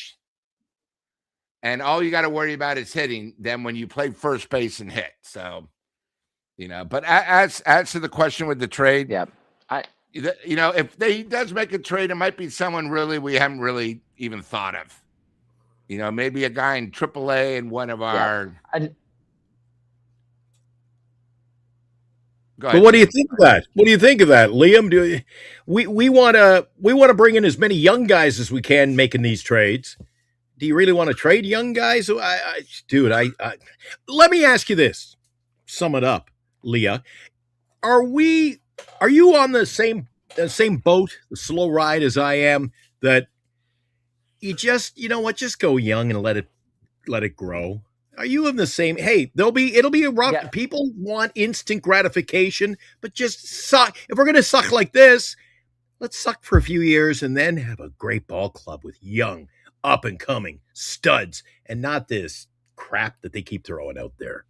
and all you got to worry about is hitting than when you play first base and hit. So, but as to the question with the trade, if he does make a trade, it might be someone really we haven't really even thought of. Maybe a guy in AAA and one of our. Go ahead. But what do you think of that? What do you think of that, Liam? We want to bring in as many young guys as we can making these trades. Do you really want to trade young guys? Let me ask you this. Sum it up, Leah. Are you on the same boat, the slow ride as I am, that you just, just go young and let it grow? Are you in the same? Hey, it'll be a rough. Yeah. People want instant gratification, but just suck. If we're going to suck like this, let's suck for a few years and then have a great ball club with young, up and coming studs, and not this crap that they keep throwing out there.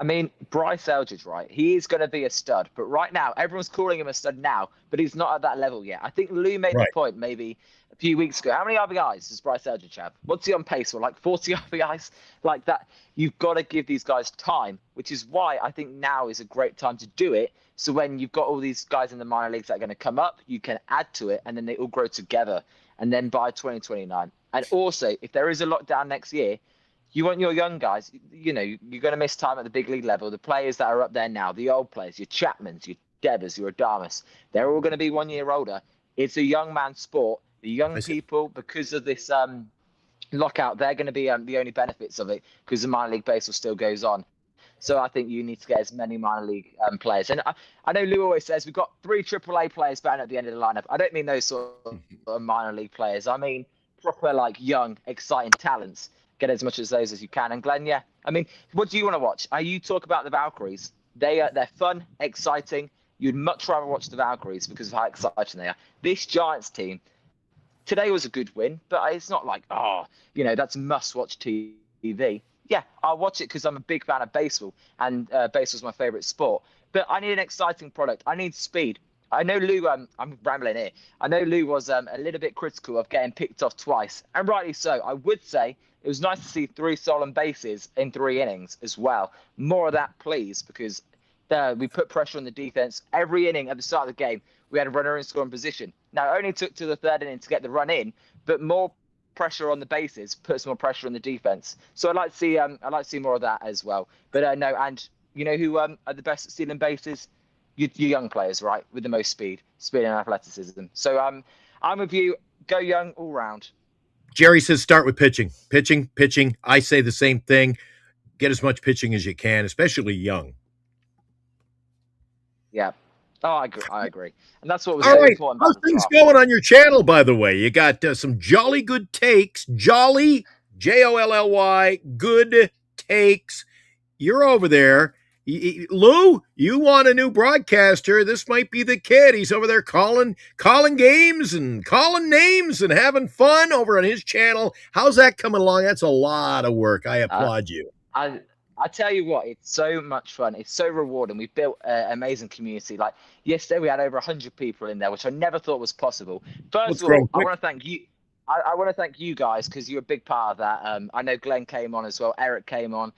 I mean, Bryce Eldridge, right? He is going to be a stud, but right now, everyone's calling him a stud now, but he's not at that level yet. I think Lou made the point maybe a few weeks ago. How many RBIs does Bryce Eldridge have? What's he on pace for? Like 40 RBIs? Like that. You've got to give these guys time, which is why I think now is a great time to do it. So when you've got all these guys in the minor leagues that are going to come up, you can add to it, and then they all grow together. And then by 2029. And also, if there is a lockdown next year, you want your young guys, you're going to miss time at the big league level. The players that are up there now, the old players, your Chapmans, your Devers, your Adames, they're all going to be 1 year older. It's a young man's sport. The young people, because of this lockout, they're going to be the only benefits of it because the minor league baseball still goes on. So I think you need to get as many minor league players. And I know Lou always says we've got 3 AAA players batting at the end of the lineup. I don't mean those sort of minor league players. I mean proper, young, exciting talents. Get as much of those as you can. And Glenn, I mean, what do you want to watch? You talk about the Valkyries. They're fun, exciting. You'd much rather watch the Valkyries because of how exciting they are. This Giants team, today was a good win, but it's not like, that's must-watch TV. Yeah, I'll watch it because I'm a big fan of baseball, and baseball's my favorite sport. But I need an exciting product. I need speed. I know Lou. I'm rambling here. I know Lou was a little bit critical of getting picked off twice, and rightly so. I would say it was nice to see 3 stolen bases in 3 innings as well. More of that, please, because we put pressure on the defense every inning. At the start of the game, we had a runner in scoring position. Now, it only took to the 3rd inning to get the run in, but more pressure on the bases puts more pressure on the defense. So I'd like to see more of that as well. But no, and you know who are the best at stealing bases? You young players, right, with the most speed and athleticism. So I'm with you. Go young all round. Jerry says start with pitching. Pitching. I say the same thing. Get as much pitching as you can, especially young. Yeah. Oh, I agree. And that's what was All so right. important. How's things going on your channel, by the way? You got some jolly good takes. Jolly, Jolly, good takes. You're over there. Lou, you want a new broadcaster. This might be the kid. He's over there calling games and calling names and having fun over on his channel. How's that coming along? That's a lot of work. I applaud you. I tell you what, it's so much fun. It's so rewarding. We've built an amazing community. Like yesterday, we had over 100 people in there, which I never thought was possible. First of all, I want to thank you. I want to thank you guys because you're a big part of that. I know Glenn came on as well. Eric came on.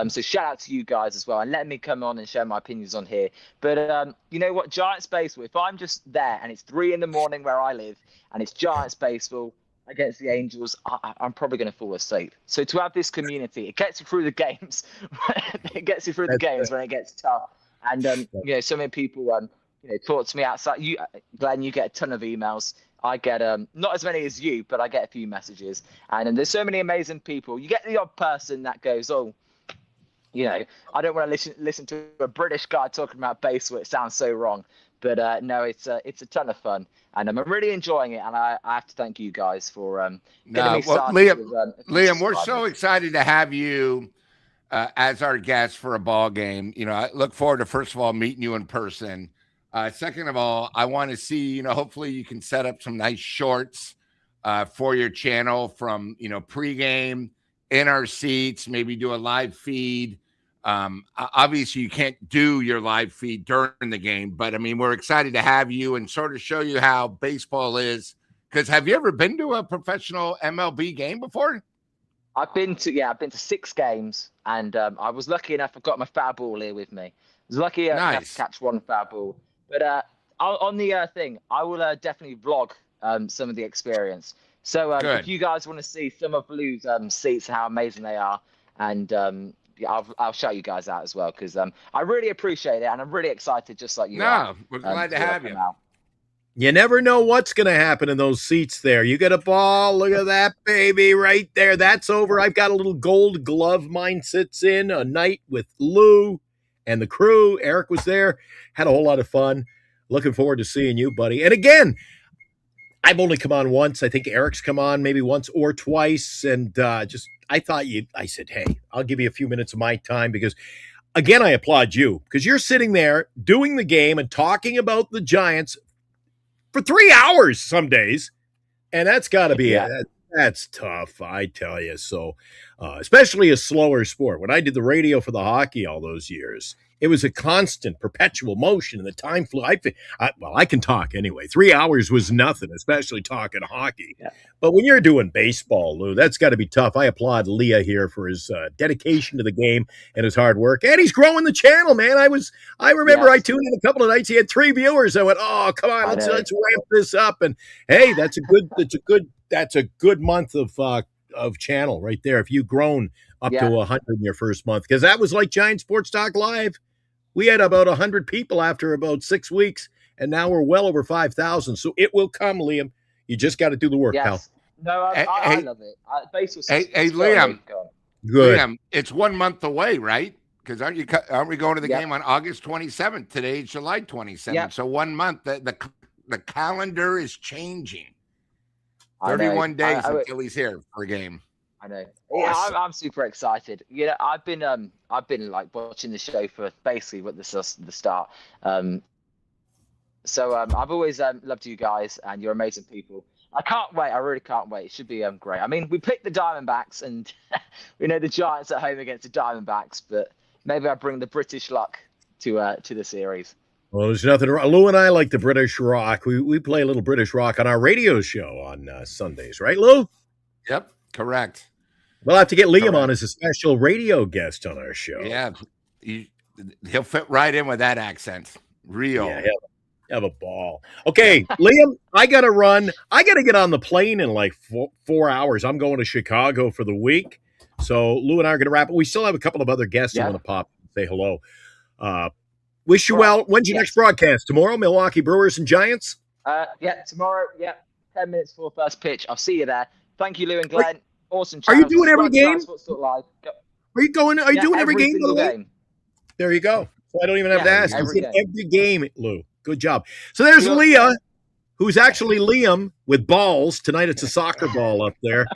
So shout out to you guys as well, and let me come on and share my opinions on here. But you know what, Giants baseball. If I'm just there and it's 3 a.m. where I live, and it's Giants baseball against the Angels, I'm probably going to fall asleep. So to have this community, it gets you through the games. It gets you through the games when it gets tough. And you know, so many people you know, talk to me outside. You, Glenn, you get a ton of emails. I get not as many as you, but I get a few messages. And there's so many amazing people. You get the odd person that goes, oh, you know, I don't want to listen to a British guy talking about baseball. It sounds so wrong. But no, it's a ton of fun, and I'm really enjoying it. And I have to thank you guys for getting me started. Liam, we're so excited to have you as our guest for a ball game. You know, I look forward to, first of all, meeting you in person. Second of all, I want to see, you know, hopefully you can set up some nice shorts for your channel from, you know, pregame, in our seats, maybe do a live feed. Obviously, you can't do your live feed during the game, but I mean, we're excited to have you and sort of show you how baseball is. Because have you ever been to a professional MLB game before? I've been to 6 games, and I was lucky enough. I've got my foul ball here with me. I was lucky enough to catch 1 foul ball. But on the thing, I will definitely vlog some of the experience. So if you guys want to see some of Lou's seats, how amazing they are, and yeah, I'll shout you guys out as well, because I really appreciate it, and I'm really excited, just like you are. We're glad to have you. You never know what's going to happen in those seats there. You get a ball. Look at that, baby, right there. That's over. I've got a little gold glove mine sits in a night with Lou and the crew. Eric was there. Had a whole lot of fun. Looking forward to seeing you, buddy. And again, I've only come on once. I think Eric's come on maybe once or twice. And I said, hey, I'll give you a few minutes of my time because, again, I applaud you because you're sitting there doing the game and talking about the Giants for 3 hours some days. And that's got to be that's tough, I tell you. So, especially a slower sport. When I did the radio for the hockey all those years, it was a constant, perpetual motion, and the time flew. I can talk anyway. 3 hours was nothing, especially talking hockey. Yeah. But when you're doing baseball, Lou, that's got to be tough. I applaud Leah here for his dedication to the game and his hard work. And he's growing the channel, man. I remember I tuned in a couple of nights. He had 3 viewers. I went, oh, come on, let's ramp this up. And hey, that's a good month of channel right there. If you've grown up to 100 in your first month, because that was like Giant Sports Talk Live. We had about 100 people after about 6 weeks, and now we're well over 5,000. So it will come, Liam. You just got to do the work, pal. No, I love it. Hey, Liam. Good. Liam, it's 1 month away, right? Because aren't we going to the game on August 27th? Today is July 27th. Yep. So 1 month. The calendar is changing. 31 days until he's here for a game. I know. Yeah, I'm super excited. You know, I've been like watching the show for basically the start. So I've always loved you guys, and you're amazing people. I can't wait. I really can't wait. It should be great. I mean, we picked the Diamondbacks, and we know the Giants at home against the Diamondbacks, but maybe I bring the British luck to the series. Well, there's nothing wrong. Lou and I like the British rock. We play a little British rock on our radio show on Sundays, right, Lou? Yep, correct. We'll have to get Liam on as a special radio guest on our show. Yeah, he'll fit right in with that accent. Real. Yeah, have a ball. Okay, Liam, I got to run. I got to get on the plane in like 4 hours. I'm going to Chicago for the week. So Lou and I are going to wrap it. We still have a couple of other guests who want to pop and say hello. Wish you well. When's your next broadcast? Tomorrow, Milwaukee Brewers and Giants? Tomorrow. 10 minutes before first pitch. I'll see you there. Thank you, Lou and Glenn. Awesome. Are you doing every game? Live. Are you going? Are you doing every game? Game. There you go. So I don't even have to ask. Every game, Lou. Good job. So there's Leah, who's actually Liam with balls. Tonight it's a soccer ball up there.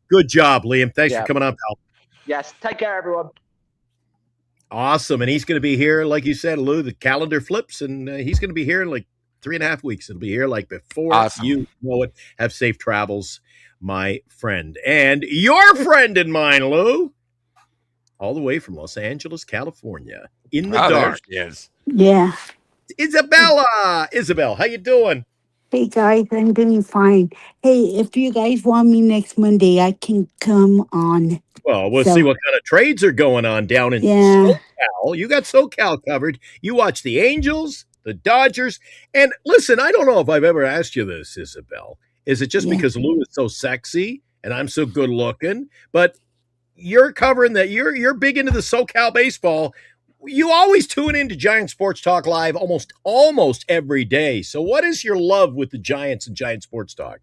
Good job, Liam. Thanks for coming up, pal. Yes. Take care, everyone. Awesome. And he's going to be here, like you said, Lou, the calendar flips, and he's going to be here in like 3.5 weeks. It'll be here like before you know it. Have safe travels, my friend. And your friend and mine, Lou, all the way from Los Angeles, California, in the dark. Yes. Yeah. Isabel, how you doing? Hey, guys, I'm doing fine. Hey, if you guys want me next Monday, I can come on. Well, we'll see what kind of trades are going on down in SoCal. You got SoCal covered. You watch the Angels, the Dodgers. And listen, I don't know if I've ever asked you this, Isabel. Is it just because Lou is so sexy and I'm so good looking? But you're covering that. You're big into the SoCal baseball. You always tune into Giant Sports Talk Live almost every day. So what is your love with the Giants and Giant Sports Talk?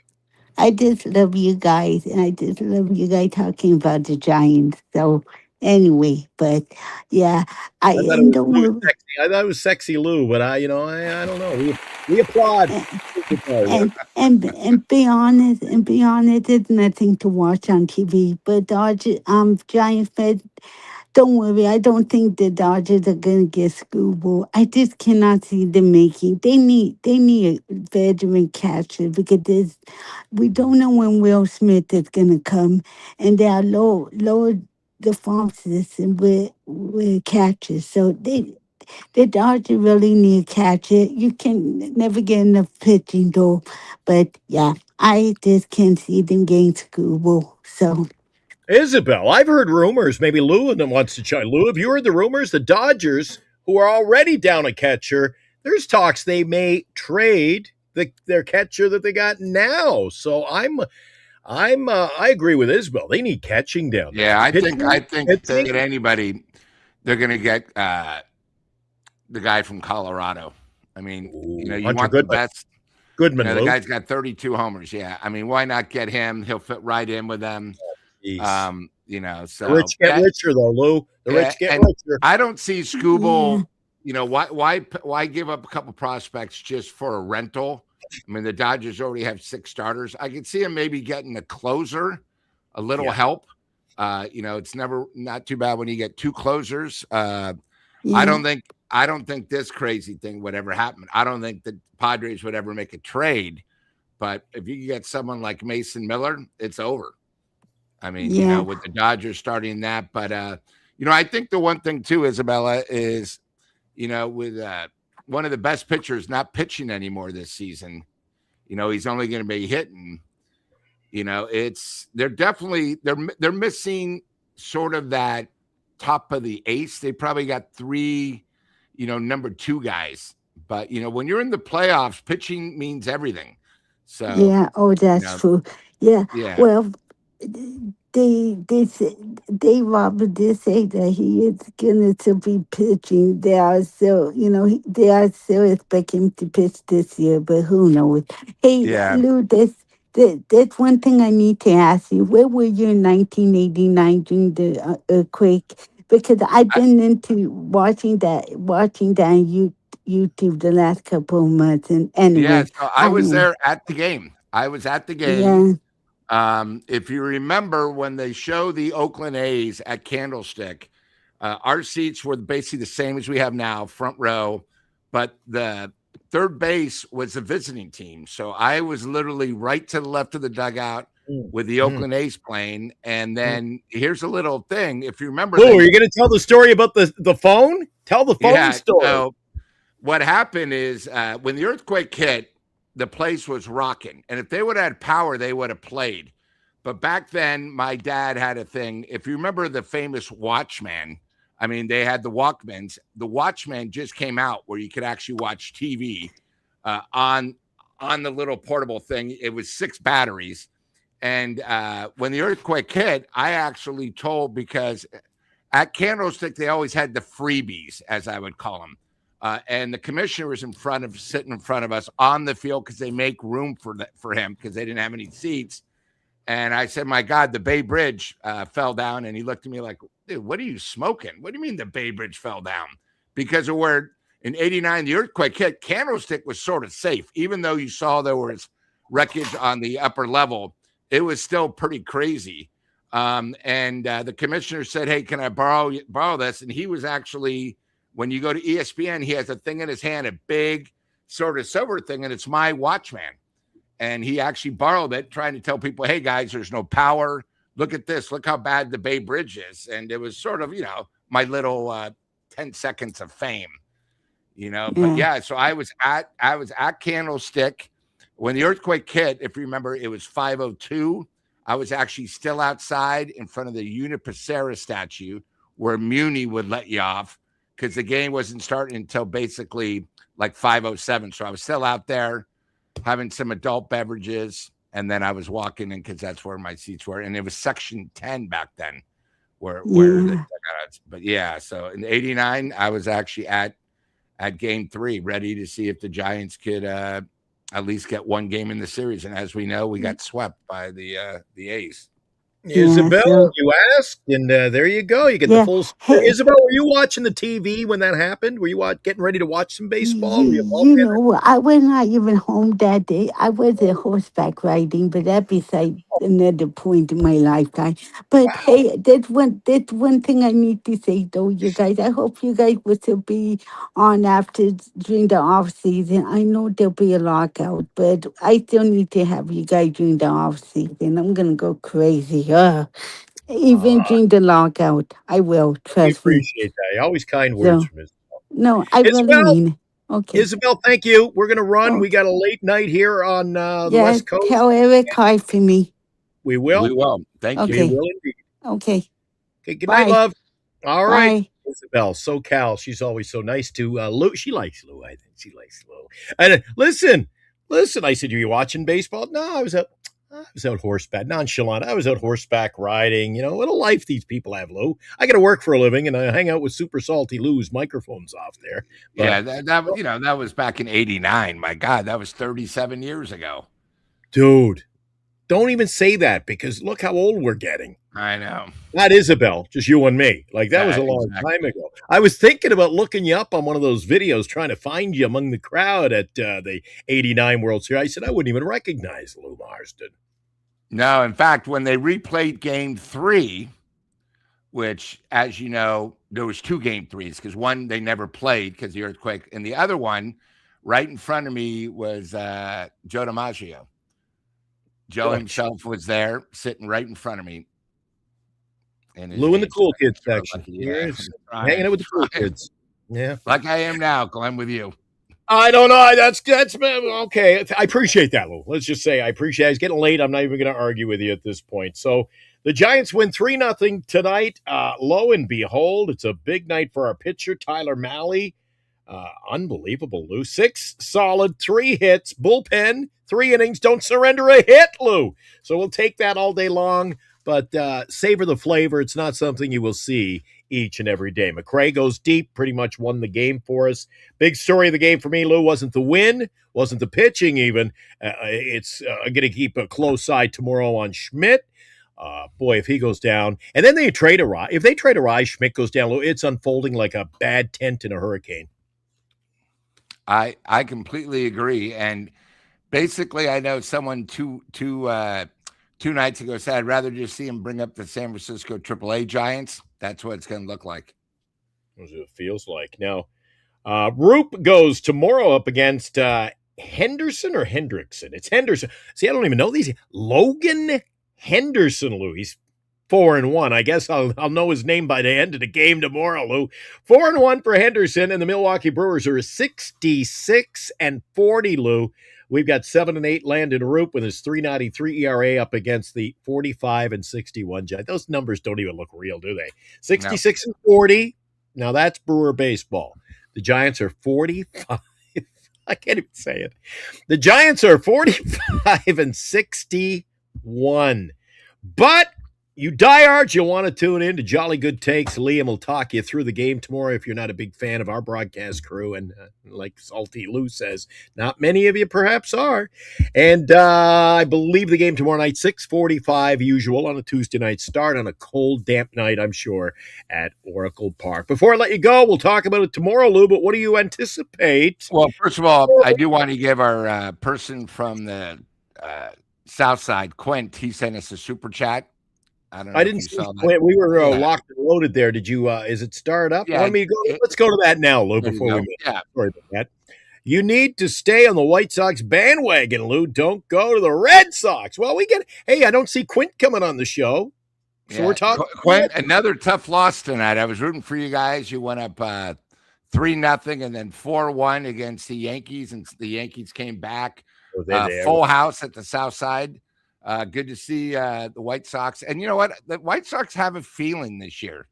I just love you guys, and I just love you guys talking about the Giants. So anyway, but I thought it was sexy Lou, but I don't know. We applaud. And be honest, there's nothing to watch on TV. But Giants fans, don't worry. I don't think the Dodgers are gonna get screwball. I just cannot see them making. They need a veteran catcher because we don't know when Will Smith is gonna come, and they are lower the farm system with catchers. So the Dodgers really need a catcher. You can never get enough pitching though. But I just can't see them getting screwball. So. Isabel, I've heard rumors. Maybe Lou and them wants to chime. Lou, have you heard the rumors? The Dodgers, who are already down a catcher, there's talks they may trade their catcher that they got now. So I agree with Isabel. They need catching down there. Yeah, I think that anybody, they're going to get the guy from Colorado. I mean, you want the best. Goodman, the guy's got 32 homers. Yeah, I mean, why not get him? He'll fit right in with them. So the rich get richer though, Lou. The rich get richer. I don't see Scooble. Why give up a couple prospects just for a rental? I mean, the Dodgers already have 6 starters. I could see him maybe getting a closer, a little help. It's not too bad when you get 2 closers. I don't think this crazy thing would ever happen. I don't think the Padres would ever make a trade. But if you get someone like Mason Miller, it's over. I mean, with the Dodgers starting that. But, I think the one thing, too, Isabella, is, with one of the best pitchers not pitching anymore this season, he's only going to be hitting. They're missing sort of that top of the ace. They probably got 3, number 2 guys. But, when you're in the playoffs, pitching means everything. So that's true. Yeah. Well, Robert did say that he is going to be pitching. They are still expecting him to pitch this year, but who knows? Hey, Lou, that's one thing I need to ask you. Where were you in 1989 during the earthquake? Because I've been into watching that on YouTube the last couple of months. And anyway, so I was there at the game. Yeah. If you remember when they show the Oakland A's at Candlestick, our seats were basically the same as we have now, front row, but the third base was a visiting team. So I was literally right to the left of the dugout with the Oakland A's playing. And then here's a little thing. If you remember, are you going to tell the story about the phone? Tell the phone story. So what happened is when the earthquake hit, the place was rocking. And if they would have had power, they would have played. But back then, my dad had a thing. If you remember the famous Watchman, I mean, they had the Walkmans. The Watchman just came out where you could actually watch TV on the little portable thing. It was 6 batteries. And when the earthquake hit, I actually told, because at Candlestick, they always had the freebies, as I would call them. And the commissioner was sitting in front of us on the field because they make room for him because they didn't have any seats. And I said, my God, the Bay Bridge fell down. And he looked at me like, dude, what are you smoking? What do you mean the Bay Bridge fell down? Because of where in 89, the earthquake hit, Candlestick was sort of safe. Even though you saw there was wreckage on the upper level, it was still pretty crazy. And the commissioner said, hey, can I borrow this? And he was actually, when you go to ESPN, he has a thing in his hand, a big sort of silver thing, and it's my Watchman. And he actually borrowed it, trying to tell people, hey, guys, there's no power. Look at this. Look how bad the Bay Bridge is. And it was sort of, my little 10 seconds of fame, But yeah, so I was at Candlestick. When the earthquake hit, if you remember, it was 5:02. I was actually still outside in front of the Unipacera statue where Muni would let you off because the game wasn't starting until basically like 5:07. So I was still out there having some adult beverages, and then I was walking in because that's where my seats were. And it was section 10 back then where but yeah, so in 89, I was actually at game 3, ready to see if the Giants could at least get one game in the series. And as we know, we got swept by the A's. Isabel, you asked, and there you go. You get the full story. Isabel, were you watching the TV when that happened? Were you getting ready to watch some baseball? I was not even home that day. I was at horseback riding, but that beside another point in my lifetime. But hey, that's one thing I need to say though, you guys. I hope you guys will still be on during the off season. I know there'll be a lockout, but I still need to have you guys during the off season. I'm gonna go crazy. Even during the lockout, I will. Trust me. Appreciate that. Always kind words from Isabel. No, I really mean it. Okay. Isabel, thank you. We're going to run. We got a late night here on the West Coast. Tell Eric hi for me. We will. We will. Thank you. Okay. We will indeed. Okay. Okay. Good night, love. All right. Bye. Isabel, SoCal. She's always so nice to Lou. She likes Lou. I think she likes Lou. And listen. I said, are you watching baseball? No, I was out horseback, nonchalant. I was out horseback riding. What a life these people have, Lou. I got to work for a living, and I hang out with Super Salty Lou's microphones off there. But, yeah, that was back in 89. My God, that was 37 years ago. Dude, don't even say that because look how old we're getting. I know. Not Isabel, just you and me. Like that was a long time ago. I was thinking about looking you up on one of those videos, trying to find you among the crowd at the 89 World Series. I said, I wouldn't even recognize Lou Marsden. No, in fact, when they replayed game 3, which, as you know, there was 2 game 3s because one they never played because of the earthquake. And the other one right in front of me was Joe DiMaggio. Joe himself was there sitting right in front of me. Lou in the cool kids section. Hanging out with the cool kids. Yeah. Like I am now, Glenn, with you. I don't know. That's okay. I appreciate that, Lou. Let's just say I appreciate it. It's getting late. I'm not even going to argue with you at this point. So the Giants win 3-0 tonight. Lo and behold, it's a big night for our pitcher, Tyler Mahle. Unbelievable, Lou. 6 solid, 3 hits, bullpen, 3 innings. Don't surrender a hit, Lou. So we'll take that all day long. But savor the flavor. It's not something you will see each and every day. McRae goes deep, pretty much won the game for us. Big story of the game for me, Lou, wasn't the win, wasn't the pitching even. It's going to keep a close eye tomorrow on Schmitt. Boy, if he goes down, and then they trade a Rise. If they trade a Rise, Schmitt goes down, Lou, it's unfolding like a bad tent in a hurricane. I completely agree. And basically, I know someone two nights ago said, I'd rather just see him bring up the San Francisco AAA Giants. That's what it's going to look like. That's what it feels like. Now, Roop goes tomorrow up against Henderson or Hendrickson. It's Henderson. See, I don't even know these. Logan Henderson, Lou. He's 4-1. I guess I'll know his name by the end of the game tomorrow, Lou. 4-1 for Henderson, and the Milwaukee Brewers are 66-40, Lou. We've got 7-8 Landon Roop with his 3.93 ERA up against the 45-61 Giants. Those numbers don't even look real, do they? 66-40. Now that's Brewer baseball. The Giants are 45. I can't even say it. The Giants are 45-61. But you diehards, you'll want to tune in to Jolly Good Takes. Liam will talk you through the game tomorrow if you're not a big fan of our broadcast crew. And like Salty Lou says, not many of you perhaps are. And I believe the game tomorrow night, 6:45 usual on a Tuesday night start on a cold, damp night, I'm sure, at Oracle Park. Before I let you go, we'll talk about it tomorrow, Lou, but what do you anticipate? Well, first of all, I do want to give our person from the South Side, Quint, he sent us a super chat. I don't know. I didn't see Quint. We were locked and loaded there. Did you? Is it started up? Yeah, let's go to that now, Lou. Before we move. Yeah. Sorry about that. You need to stay on the White Sox bandwagon, Lou. Don't go to the Red Sox. Well, hey, I don't see Quint coming on the show, so we're talking. Quint, another tough loss tonight. I was rooting for you guys. You went up 3-0 and then 4-1 against the Yankees, and the Yankees came back. Full house at the South Side. Good to see the White Sox. And you know what? The White Sox have a feeling this year,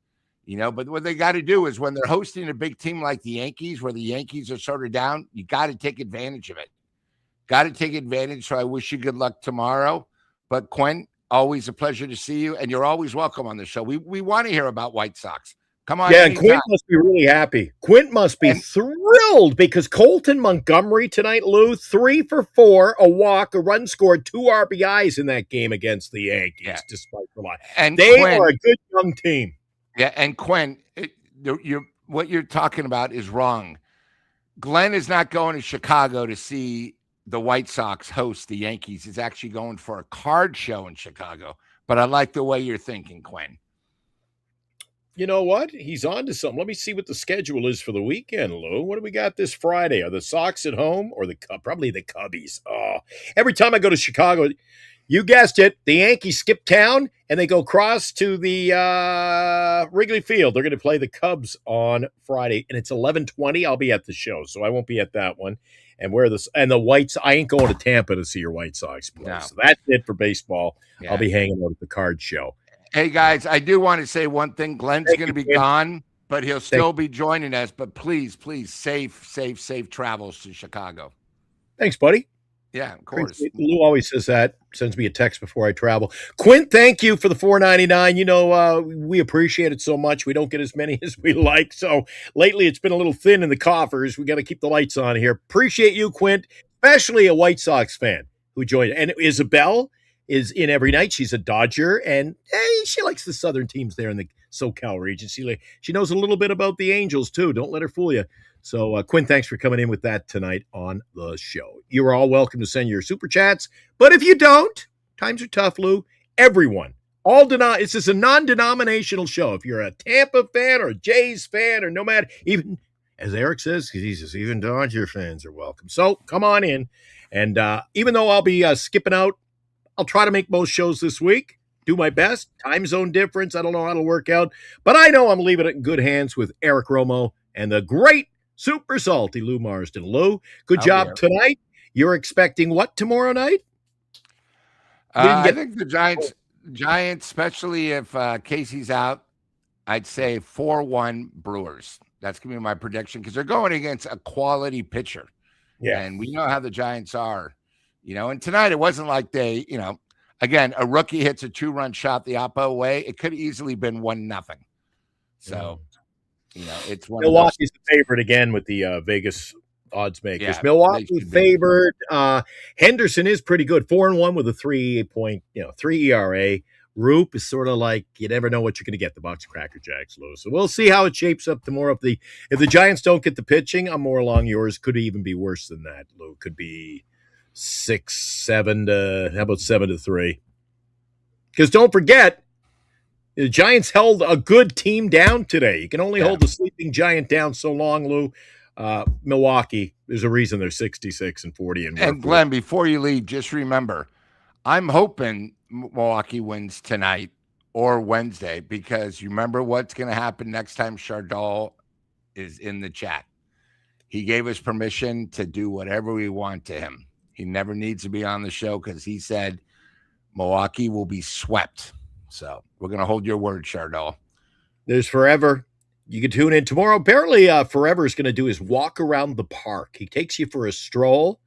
but what they got to do is when they're hosting a big team like the Yankees, where the Yankees are sort of down, you got to take advantage of it. Got to take advantage. So I wish you good luck tomorrow. But Quinn, always a pleasure to see you. And you're always welcome on the show. We want to hear about White Sox. Come on. Yeah, and Quint must be really happy. Quint must be thrilled because Colton Montgomery tonight, Lou, 3 for 4, a walk, a run scored, 2 RBIs in that game against the Yankees, despite the lot. And they are a good young team. Yeah, and Quinn, what you're talking about is wrong. Glenn is not going to Chicago to see the White Sox host the Yankees. He's actually going for a card show in Chicago. But I like the way you're thinking, Quinn. You know what? He's on to something. Let me see what the schedule is for the weekend, Lou. What do we got this Friday? Are the Sox at home or probably the Cubbies? Oh, every time I go to Chicago, you guessed it, the Yankees skip town and they go across to the Wrigley Field. They're going to play the Cubs on Friday, and it's 11:20. I'll be at the show, so I won't be at that one. And the Whites, I ain't going to Tampa to see your White Sox play. No. So that's it for baseball. Yeah. I'll be hanging out at the card show. Hey, guys, I do want to say one thing. Glenn's going to be gone, but he'll still be joining us. But please, safe travels to Chicago. Thanks, buddy. Yeah, of course. Lou always says that, sends me a text before I travel. Quint, thank you for the $4.99. We appreciate it so much. We don't get as many as we like. So lately it's been a little thin in the coffers. We got to keep the lights on here. Appreciate you, Quint, especially a White Sox fan who joined. And Isabel is in every night. She's a Dodger, and she likes the Southern teams there in the SoCal region. She knows a little bit about the Angels, too. Don't let her fool you. So, Quinn, thanks for coming in with that tonight on the show. You're all welcome to send your super chats, but if you don't, times are tough, Lou. Everyone, this is a non-denominational show. If you're a Tampa fan or a Jays fan or no matter, even, as Eric says, even Dodger fans are welcome. So, come on in. And even though I'll be skipping out, I'll try to make most shows this week. Do my best. Time zone difference. I don't know how it'll work out. But I know I'm leaving it in good hands with Eric Romo and the great, super salty Lou Marsden. Lou, good job tonight. You're expecting what tomorrow night? I think the Giants, especially if Casey's out, I'd say 4-1 Brewers. That's going to be my prediction because they're going against a quality pitcher. Yeah. And we know how the Giants are. And tonight it wasn't like they, again, a rookie hits a 2-run shot the oppo way. It could have easily been 1-0. So, it's one. Milwaukee's the favorite again with the Vegas odds makers. Yeah, Milwaukee favored. Henderson is pretty good. 4-1 with a 3 ERA. Roop is sort of like you never know what you're going to get. The box of Cracker Jacks, Lou. So we'll see how it shapes up tomorrow. If the Giants don't get the pitching, I'm more along yours. Could even be worse than that, Lou. Could be 6-7 to how about 7-3? Because don't forget, the Giants held a good team down today. You can only hold the sleeping giant down so long, Lou. Milwaukee, there's a reason they're 66-40. And Glenn, before you leave, just remember, I'm hoping Milwaukee wins tonight or Wednesday, because you remember what's going to happen next time Chardal is in the chat. He gave us permission to do whatever we want to him. He never needs to be on the show because he said Milwaukee will be swept. So we're going to hold your word, Chardal. There's Forever. You can tune in tomorrow. Apparently, Forever is going to do his walk around the park. He takes you for a stroll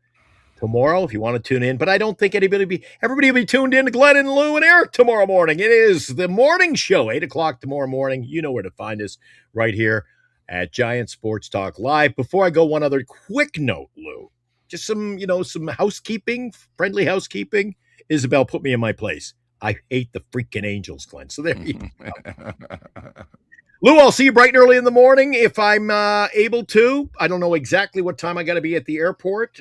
tomorrow if you want to tune in. But I don't think everybody will be tuned in to Glenn and Lou and Eric tomorrow morning. It is the morning show, 8 o'clock tomorrow morning. You know where to find us, right here at Giant Sports Talk Live. Before I go, one other quick note, Lou. Just some housekeeping, friendly housekeeping. Isabel put me in my place. I hate the freaking Angels, Glenn. So there you go. Lou, I'll see you bright and early in the morning if I'm able to. I don't know exactly what time I got to be at the airport.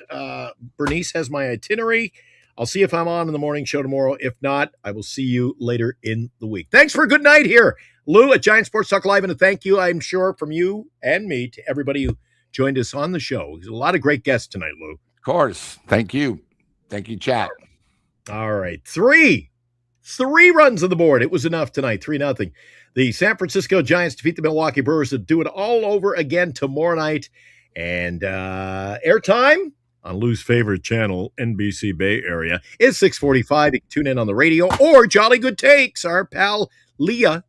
Bernice has my itinerary. I'll see if I'm on in the morning show tomorrow. If not, I will see you later in the week. Thanks for a good night here, Lou, at Giant Sports Talk Live. And a thank you, I'm sure, from you and me to everybody who joined us on the show. There's a lot of great guests tonight, Lou. Of course. Thank you. Thank you, chat. All right. Three runs on the board. It was enough tonight. 3-0. The San Francisco Giants defeat the Milwaukee Brewers to do it all over again tomorrow night. And airtime on Lou's favorite channel, NBC Bay Area, is 6:45. You can tune in on the radio or Jolly Good Takes, our pal Leah.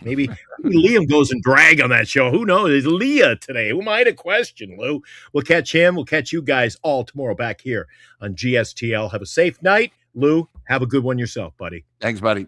Maybe Liam goes and drag on that show. Who knows? It's Leah today. Who might have questioned, Lou? We'll catch him. We'll catch you guys all tomorrow back here on GSTL. Have a safe night. Lou, have a good one yourself, buddy. Thanks, buddy.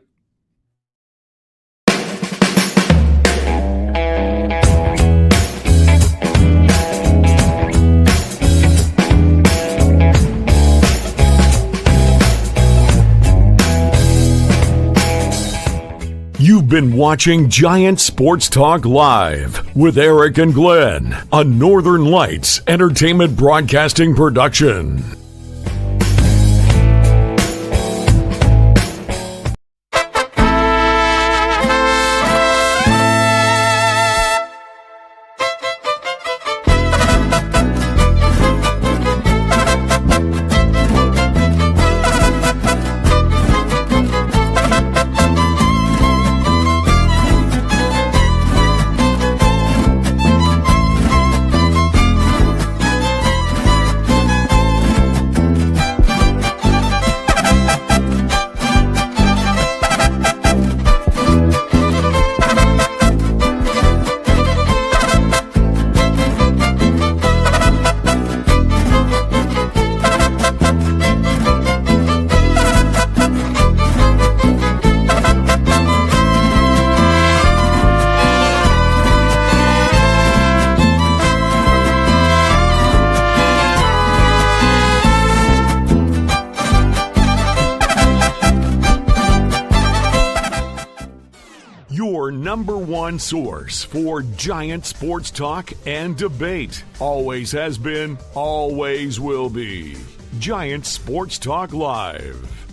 You've been watching Giant Sports Talk Live with Eric and Glenn, a Northern Lights Entertainment Broadcasting production. Number one source for Giant sports talk and debate. Always has been, always will be. Giant Sports Talk Live.